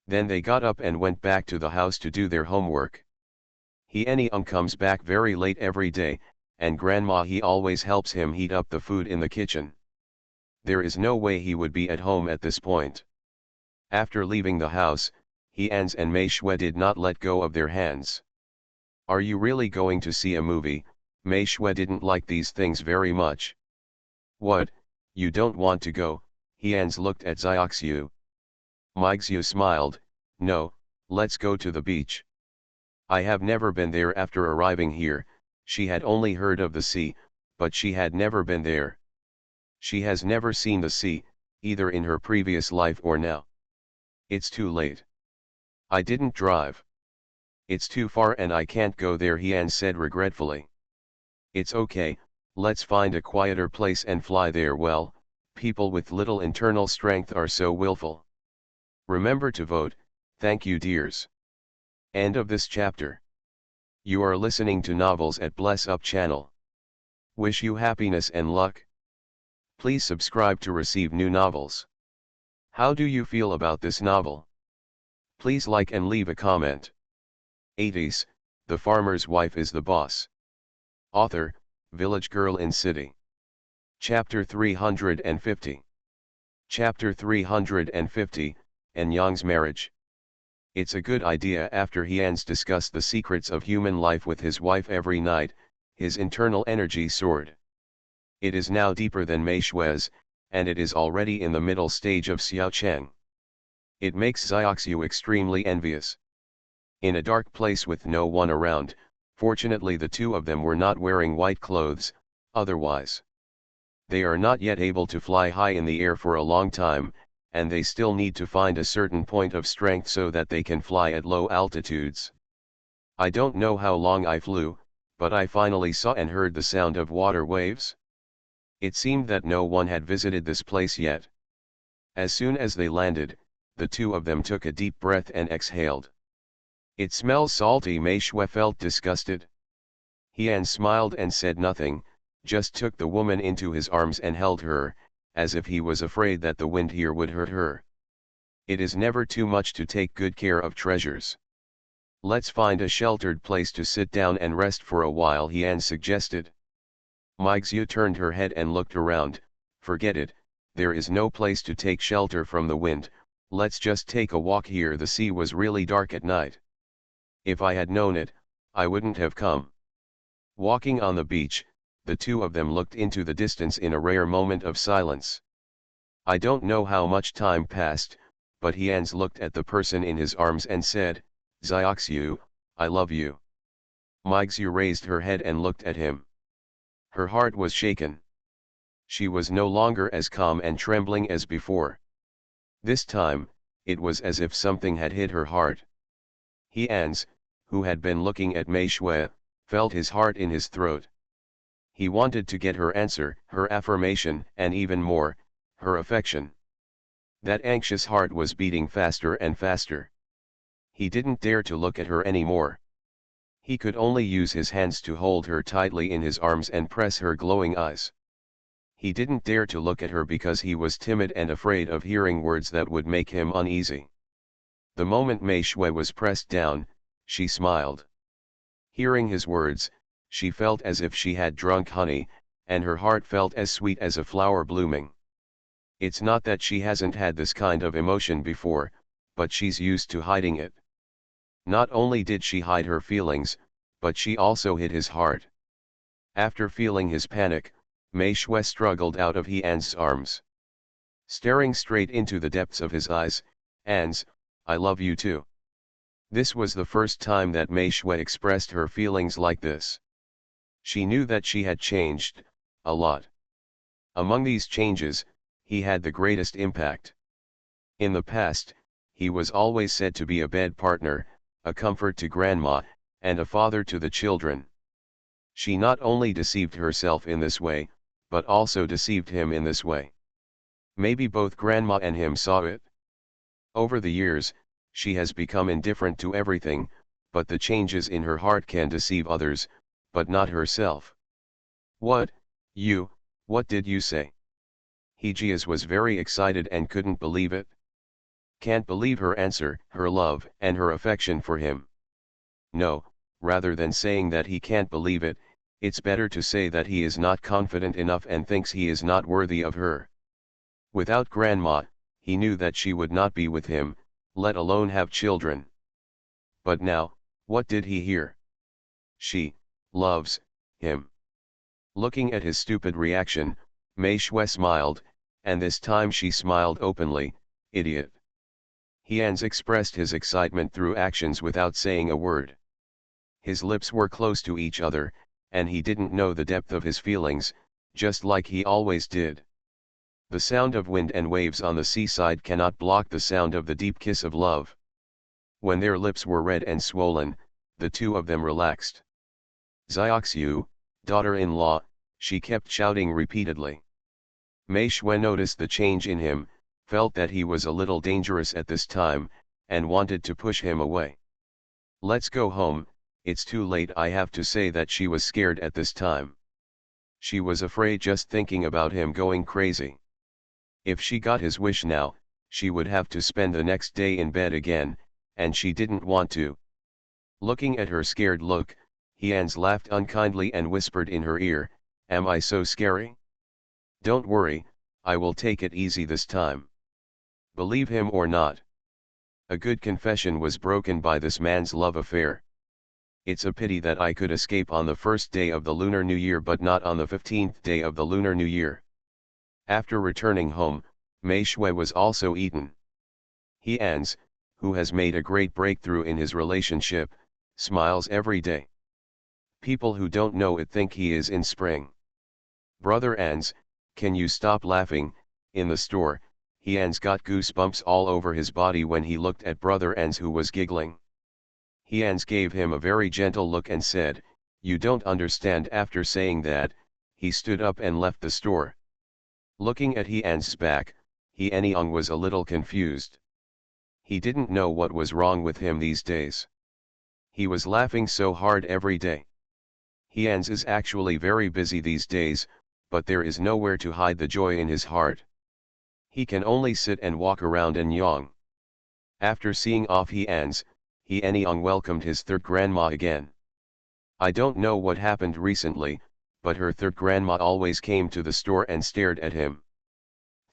Then they got up and went back to the house to do their homework. He comes back very late every day, and Grandma, he always helps him heat up the food in the kitchen. There is no way he would be at home at this point. After leaving the house, Hians and Mei Shui did not let go of their hands. Are you really going to see a movie? Mei Shui didn't like these things very much. What, you don't want to go? Hians looked at Xiaoxiu. Meixiu smiled. No, let's go to the beach. I have never been there. After arriving here, she had only heard of the sea, but she had never been there. She has never seen the sea, either in her previous life or now. It's too late. I didn't drive. It's too far and I can't go there, Hian said regretfully. It's okay, let's find a quieter place and fly there. Well, people with little internal strength are so willful. Remember to vote, thank you dears. End of this chapter. You are listening to Novels at Bless Up channel. Wish you happiness and luck. Please subscribe to receive new novels. How do you feel about this novel? Please like and leave a comment. 80s, The Farmer's Wife is the Boss. Author, Village Girl in City. Chapter 350. Chapter 350, Enyang's Marriage. It's a good idea. After Hians discussed the secrets of human life with his wife every night, his internal energy soared. It is now deeper than Mei Shui's, and it is already in the middle stage of Xiao Cheng. It makes Xiaoxiu extremely envious. In a dark place with no one around, fortunately the two of them were not wearing white clothes, otherwise. They are not yet able to fly high in the air for a long time, and they still need to find a certain point of strength so that they can fly at low altitudes. I don't know how long I flew, but I finally saw and heard the sound of water waves. It seemed that no one had visited this place yet. As soon as they landed, the two of them took a deep breath and exhaled. It smells salty. Mei Shui felt disgusted. Hian smiled and said nothing, just took the woman into his arms and held her, as if he was afraid that the wind here would hurt her. It is never too much to take good care of treasures. Let's find a sheltered place to sit down and rest for a while, Hian suggested. Meixiu turned her head and looked around. Forget it, there is no place to take shelter from the wind, let's just take a walk here. The sea was really dark at night. If I had known it, I wouldn't have come. Walking on the beach, the two of them looked into the distance in a rare moment of silence. I don't know how much time passed, but Hians looked at the person in his arms and said, Xiaoxiu, I love you. Meixiu raised her head and looked at him. Her heart was shaken. She was no longer as calm and trembling as before. This time, it was as if something had hit her heart. Hans, who had been looking at Mei Shui, felt his heart in his throat. He wanted to get her answer, her affirmation, and even more, her affection. That anxious heart was beating faster and faster. He didn't dare to look at her anymore. He could only use his hands to hold her tightly in his arms and press her glowing eyes. He didn't dare to look at her because he was timid and afraid of hearing words that would make him uneasy. The moment Mei Shui was pressed down, she smiled. Hearing his words, she felt as if she had drunk honey, and her heart felt as sweet as a flower blooming. It's not that she hasn't had this kind of emotion before, but she's used to hiding it. Not only did she hide her feelings, but she also hid his heart. After feeling his panic, Mei Shui struggled out of Han's arms. Staring straight into the depths of his eyes, "Hans, I love you too." This was the first time that Mei Shui expressed her feelings like this. She knew that she had changed, a lot. Among these changes, he had the greatest impact. In the past, he was always said to be a bed partner, a comfort to grandma, and a father to the children. She not only deceived herself in this way, but also deceived him in this way. Maybe both grandma and him saw it. Over the years, she has become indifferent to everything, but the changes in her heart can deceive others, but not herself. What did you say? Hejias was very excited and couldn't believe it. Can't believe her answer, her love, and her affection for him. No, rather than saying that he can't believe it, it's better to say that he is not confident enough and thinks he is not worthy of her. Without grandma, he knew that she would not be with him, let alone have children. But now, what did he hear? She loves him. Looking at his stupid reaction, Mei Shui smiled, and this time she smiled openly. Idiot. Hans expressed his excitement through actions without saying a word. His lips were close to each other, and he didn't know the depth of his feelings, just like he always did. The sound of wind and waves on the seaside cannot block the sound of the deep kiss of love. When their lips were red and swollen, the two of them relaxed. "Xiaoxiu, daughter-in-law," she kept shouting repeatedly. Mei Shui noticed the change in him, felt that he was a little dangerous at this time, and wanted to push him away. "Let's go home, it's too late." I have to say that she was scared at this time. She was afraid just thinking about him going crazy. If she got his wish now, she would have to spend the next day in bed again, and she didn't want to. Looking at her scared look, Hans laughed unkindly and whispered in her ear, "Am I so scary? Don't worry, I will take it easy this time." Believe him or not, a good confession was broken by this man's love affair. It's a pity that I could escape on the first day of the Lunar New Year but not on the 15th day of the Lunar New Year. After returning home, Mei Shui was also eaten. Hans, who has made a great breakthrough in his relationship, smiles every day. People who don't know it think he is in spring. "Brother Hans, can you stop laughing?" In the store, Hans got goosebumps all over his body when he looked at Brother Hans, who was giggling. Hans gave him a very gentle look and said, "You don't understand." After saying that, he stood up and left the store. Looking at Hans's back, Niang was a little confused. He didn't know what was wrong with him these days. He was laughing so hard every day. Hans is actually very busy these days, but there is nowhere to hide the joy in his heart. He can only sit and walk around and yawn. After seeing off Hans, Niang welcomed his third grandma again. I don't know what happened recently, but her third grandma always came to the store and stared at him.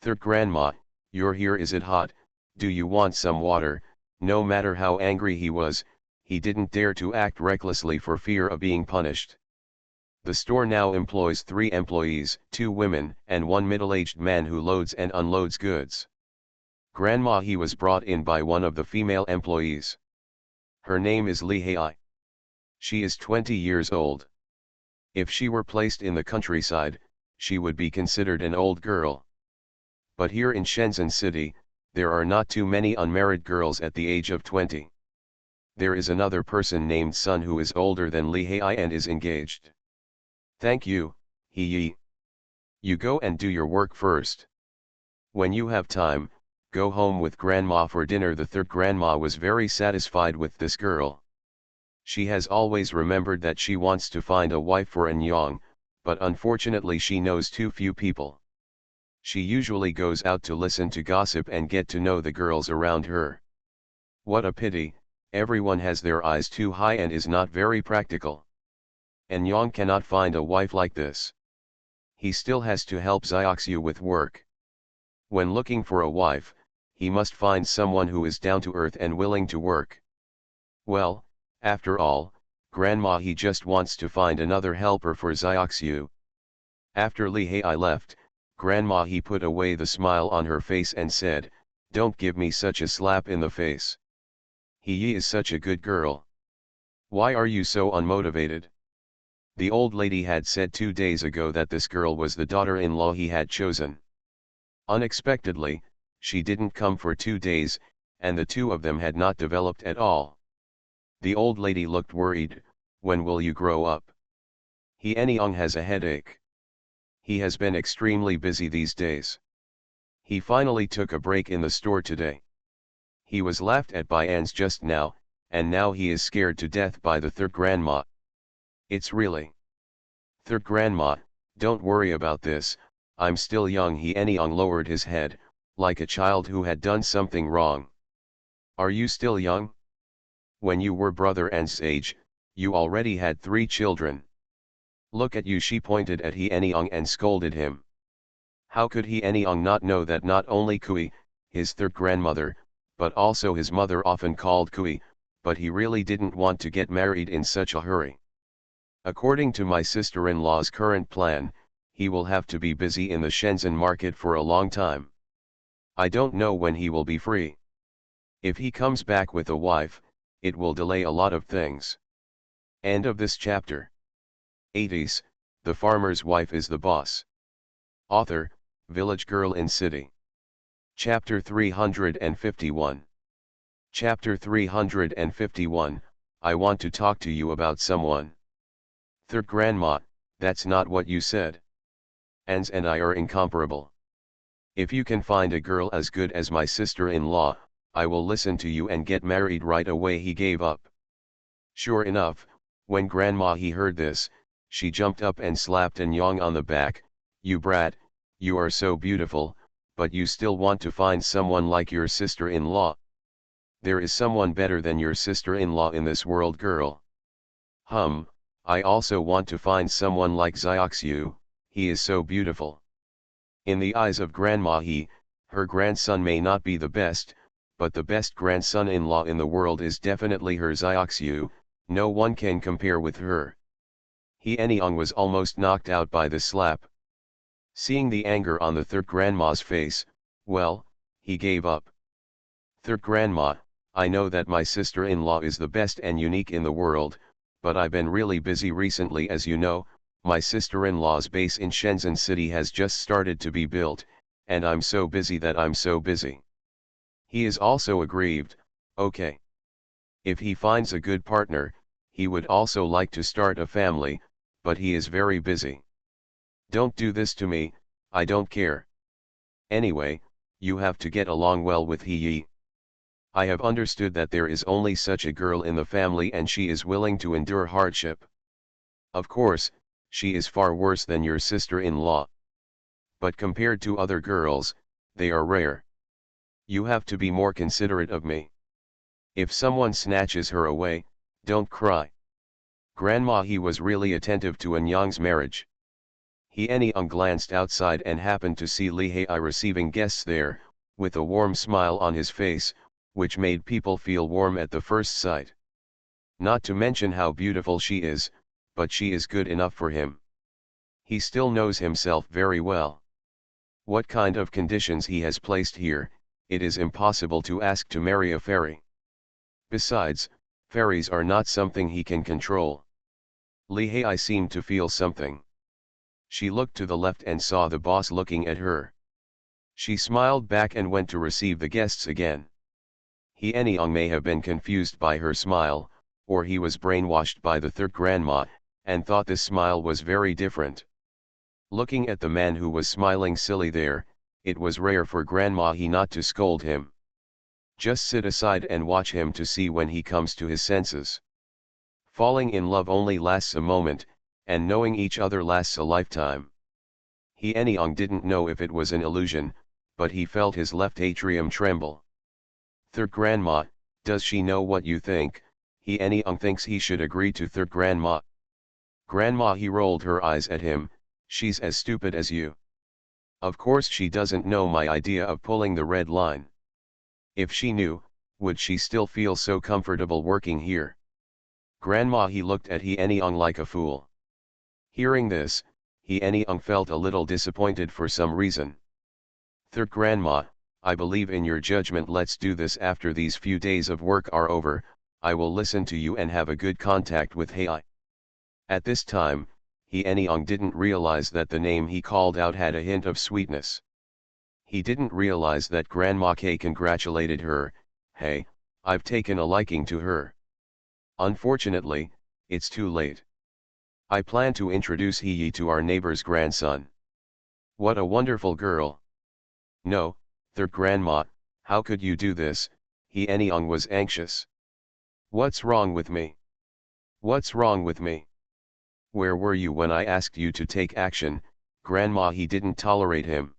"Third grandma, you're here. Is it hot? Do you want some water?" No matter how angry he was, he didn't dare to act recklessly for fear of being punished. The store now employs 3 employees, 2 women and 1 middle-aged man who loads and unloads goods. Grandma he was brought in by one of the female employees. Her name is Li Hai. She is 20 years old. If she were placed in the countryside, she would be considered an old girl. But here in Shenzhen City, there are not too many unmarried girls at the age of 20. There is another person named Sun who is older than Li Hai and is engaged. Thank you, He Yi. You go and do your work first. When you have time, go home with grandma for dinner. The third grandma was very satisfied with this girl. She has always remembered that she wants to find a wife for An Yang, but unfortunately she knows too few people. She usually goes out to listen to gossip and get to know the girls around her. What a pity, everyone has their eyes too high and is not very practical. An Yang cannot find a wife like this. He still has to help Xiaoxiu with work. When looking for a wife, he must find someone who is down to earth and willing to work. Well, after all, Grandma he just wants to find another helper for Xiaoxiu. After Li Hai left, Grandma he put away the smile on her face and said, "Don't give me such a slap in the face. He Yi is such a good girl. Why are you so unmotivated?" The old lady had said 2 days ago that this girl was the daughter-in-law he had chosen. Unexpectedly, she didn't come for 2 days, and the two of them had not developed at all. The old lady looked worried. "When will you grow up?" He Anyong has a headache. He has been extremely busy these days. He finally took a break in the store today. He was laughed at by Ans just now, and now he is scared to death by the third grandma. It's really. Third grandma, don't worry about this, I'm still young. He Anyong lowered his head, like a child who had done something wrong. Are you still young? When you were brother Ans's age, you already had 3 children. Look at you. She pointed at He Anyong and scolded him. How could He Anyong not know that not only Kui, his third grandmother, but also his mother often called Kui, but he really didn't want to get married in such a hurry. According to my sister-in-law's current plan, he will have to be busy in the Shenzhen market for a long time. I don't know when he will be free. If he comes back with a wife, it will delay a lot of things. End of this chapter. 80s, The Farmer's Wife is the Boss. Author, Village Girl in City. Chapter 351. Chapter 351, I want to talk to you about someone. Third grandma, that's not what you said. Ans and I are incomparable. If you can find a girl as good as my sister-in-law, I will listen to you and get married right away. He gave up. Sure enough, when grandma he heard this, she jumped up and slapped An Yang on the back. You brat, you are so beautiful, but you still want to find someone like your sister-in-law. There is someone better than your sister-in-law in this world, girl. I also want to find someone like Xiaoxiu, he is so beautiful. In the eyes of grandma her grandson may not be the best, but the best grandson-in-law in the world is definitely her Xiaoxiu, no one can compare with her. He Anyong was almost knocked out by the slap. Seeing the anger on the third grandma's face, well, he gave up. Third grandma, I know that my sister-in-law is the best and unique in the world, but I've been really busy recently. As you know, my sister-in-law's base in Shenzhen City has just started to be built, and I'm so busy that I'm so busy. He is also aggrieved. Okay. If he finds a good partner, he would also like to start a family, but he is very busy. Don't do this to me, I don't care. Anyway, you have to get along well with He Yi. I have understood that there is only such a girl in the family and she is willing to endure hardship. Of course, she is far worse than your sister-in-law. But compared to other girls, they are rare. You have to be more considerate of me. If someone snatches her away, don't cry. Grandma he was really attentive to An Yang's marriage. He Anyong glanced outside and happened to see Li Hai receiving guests there, with a warm smile on his face, which made people feel warm at the first sight. Not to mention how beautiful she is, but she is good enough for him. He still knows himself very well. What kind of conditions he has placed here, it is impossible to ask to marry a fairy. Besides, fairies are not something he can control. Li Hai seemed to feel something. She looked to the left and saw the boss looking at her. She smiled back and went to receive the guests again. He Anyong may have been confused by her smile, or he was brainwashed by the third grandma, and thought this smile was very different. Looking at the man who was smiling silly there, it was rare for Grandma He not to scold him. Just sit aside and watch him to see when he comes to his senses. Falling in love only lasts a moment, and knowing each other lasts a lifetime. He Anyong didn't know if it was an illusion, but he felt his left atrium tremble. Third grandma, does she know what you think? He Anyong thinks he should agree to third grandma. Grandma He rolled her eyes at him, she's as stupid as you. Of course she doesn't know my idea of pulling the red line. If she knew, would she still feel so comfortable working here? Grandma He looked at He Anyong like a fool. Hearing this, He Anyong felt a little disappointed for some reason. Third grandma, I believe in your judgment. Let's do this. After these few days of work are over, I will listen to you and have a good contact with Hei. At this time, He Anyong didn't realize that the name he called out had a hint of sweetness. He didn't realize that Grandma K congratulated her, hey, I've taken a liking to her. Unfortunately, it's too late. I plan to introduce Hei to our neighbor's grandson. What a wonderful girl. No, third grandma, how could you do this? He Anyong was anxious. What's wrong with me? What's wrong with me? Where were you when I asked you to take action? Grandma He didn't tolerate him.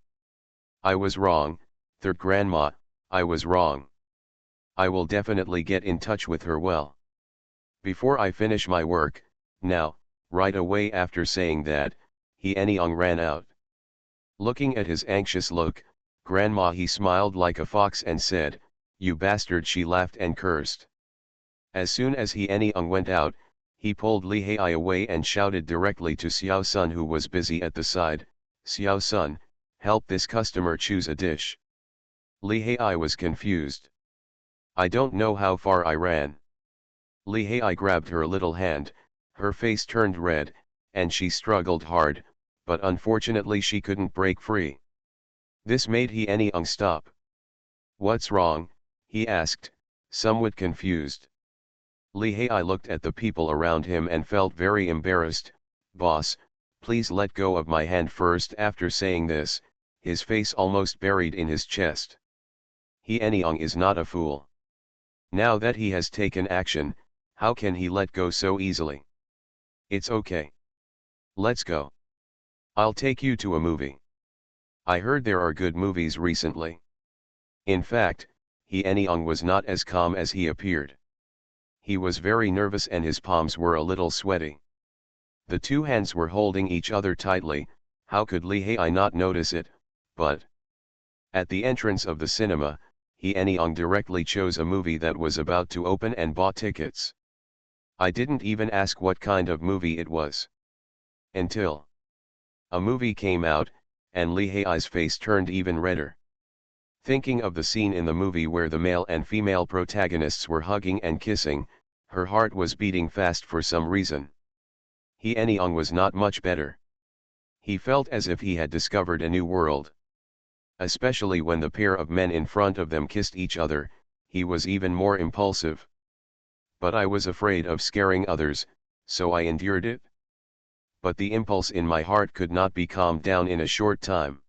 I was wrong, third grandma, I was wrong. I will definitely get in touch with her well. Before I finish my work, now, right away. After saying that, He Anyong ran out. Looking at his anxious look, Grandma He smiled like a fox and said, you bastard. She laughed and cursed. As soon as He Anyong went out, he pulled Li Hei away and shouted directly to Xiao Sun, who was busy at the side, Xiao Sun, help this customer choose a dish. Li Hei was confused. I don't know how far I ran. Li Hei grabbed her little hand, her face turned red, and she struggled hard, but unfortunately she couldn't break free. This made He Anyong stop. What's wrong? He asked, somewhat confused. Li Hei looked at the people around him and felt very embarrassed. Boss, please let go of my hand first. After saying this, his face almost buried in his chest. He Anyong is not a fool. Now that he has taken action, how can he let go so easily? It's okay. Let's go. I'll take you to a movie. I heard there are good movies recently. In fact, He Anyong was not as calm as he appeared. He was very nervous and his palms were a little sweaty. The two hands were holding each other tightly. How could Li Hei not notice it? But at the entrance of the cinema, He Anyong directly chose a movie that was about to open and bought tickets. I didn't even ask what kind of movie it was. Until a movie came out, and Li Hei's face turned even redder. Thinking of the scene in the movie where the male and female protagonists were hugging and kissing, her heart was beating fast for some reason. He Anyong was not much better. He felt as if he had discovered a new world. Especially when the pair of men in front of them kissed each other, he was even more impulsive. But I was afraid of scaring others, so I endured it. But the impulse in my heart could not be calmed down in a short time.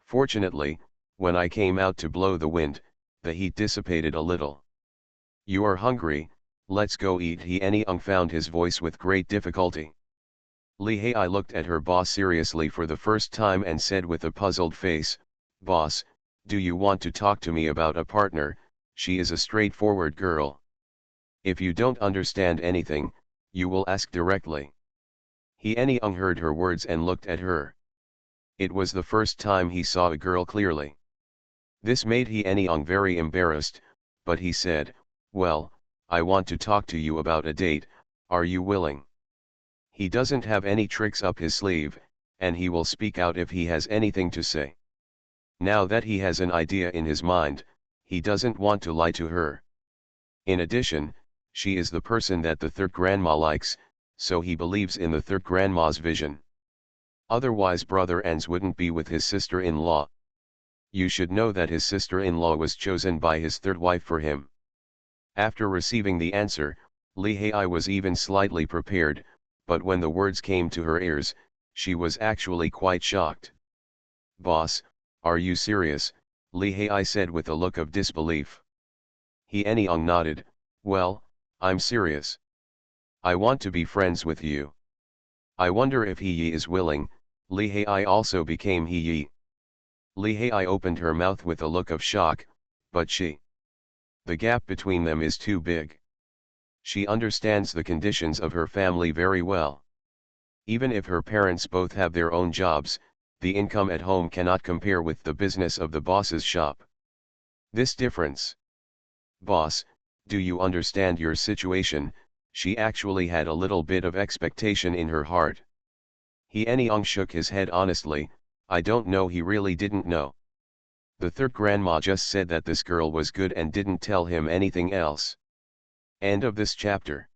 Fortunately, when I came out to blow the wind, the heat dissipated a little. You are hungry, let's go eat. He Anyong found his voice with great difficulty. Li Hei looked at her boss seriously for the first time and said with a puzzled face, Boss, do you want to talk to me about a partner? She is a straightforward girl. If you don't understand anything, you will ask directly. He Anyong heard her words and looked at her. It was the first time he saw a girl clearly. This made He Anyong very embarrassed, but he said, well, I want to talk to you about a date, are you willing? He doesn't have any tricks up his sleeve, and he will speak out if he has anything to say. Now that he has an idea in his mind, he doesn't want to lie to her. In addition, she is the person that the third grandma likes, so he believes in the third grandma's vision. Otherwise brother Ens wouldn't be with his sister-in-law. You should know that his sister-in-law was chosen by his third wife for him. After receiving the answer, Li Hei was even slightly prepared, but when the words came to her ears, she was actually quite shocked. Boss, are you serious? Li Hei said with a look of disbelief. He Anyong nodded, well, I'm serious. I want to be friends with you. I wonder if He Yi is willing. Li Hei also became He Yi. Li Hei opened her mouth with a look of shock, but the gap between them is too big. She understands the conditions of her family very well. Even if her parents both have their own jobs, the income at home cannot compare with the business of the boss's shop. This difference. Boss, do you understand your situation? She actually had a little bit of expectation in her heart. He Anyong shook his head honestly, I don't know. He really didn't know. The third grandma just said that this girl was good and didn't tell him anything else. End of this chapter.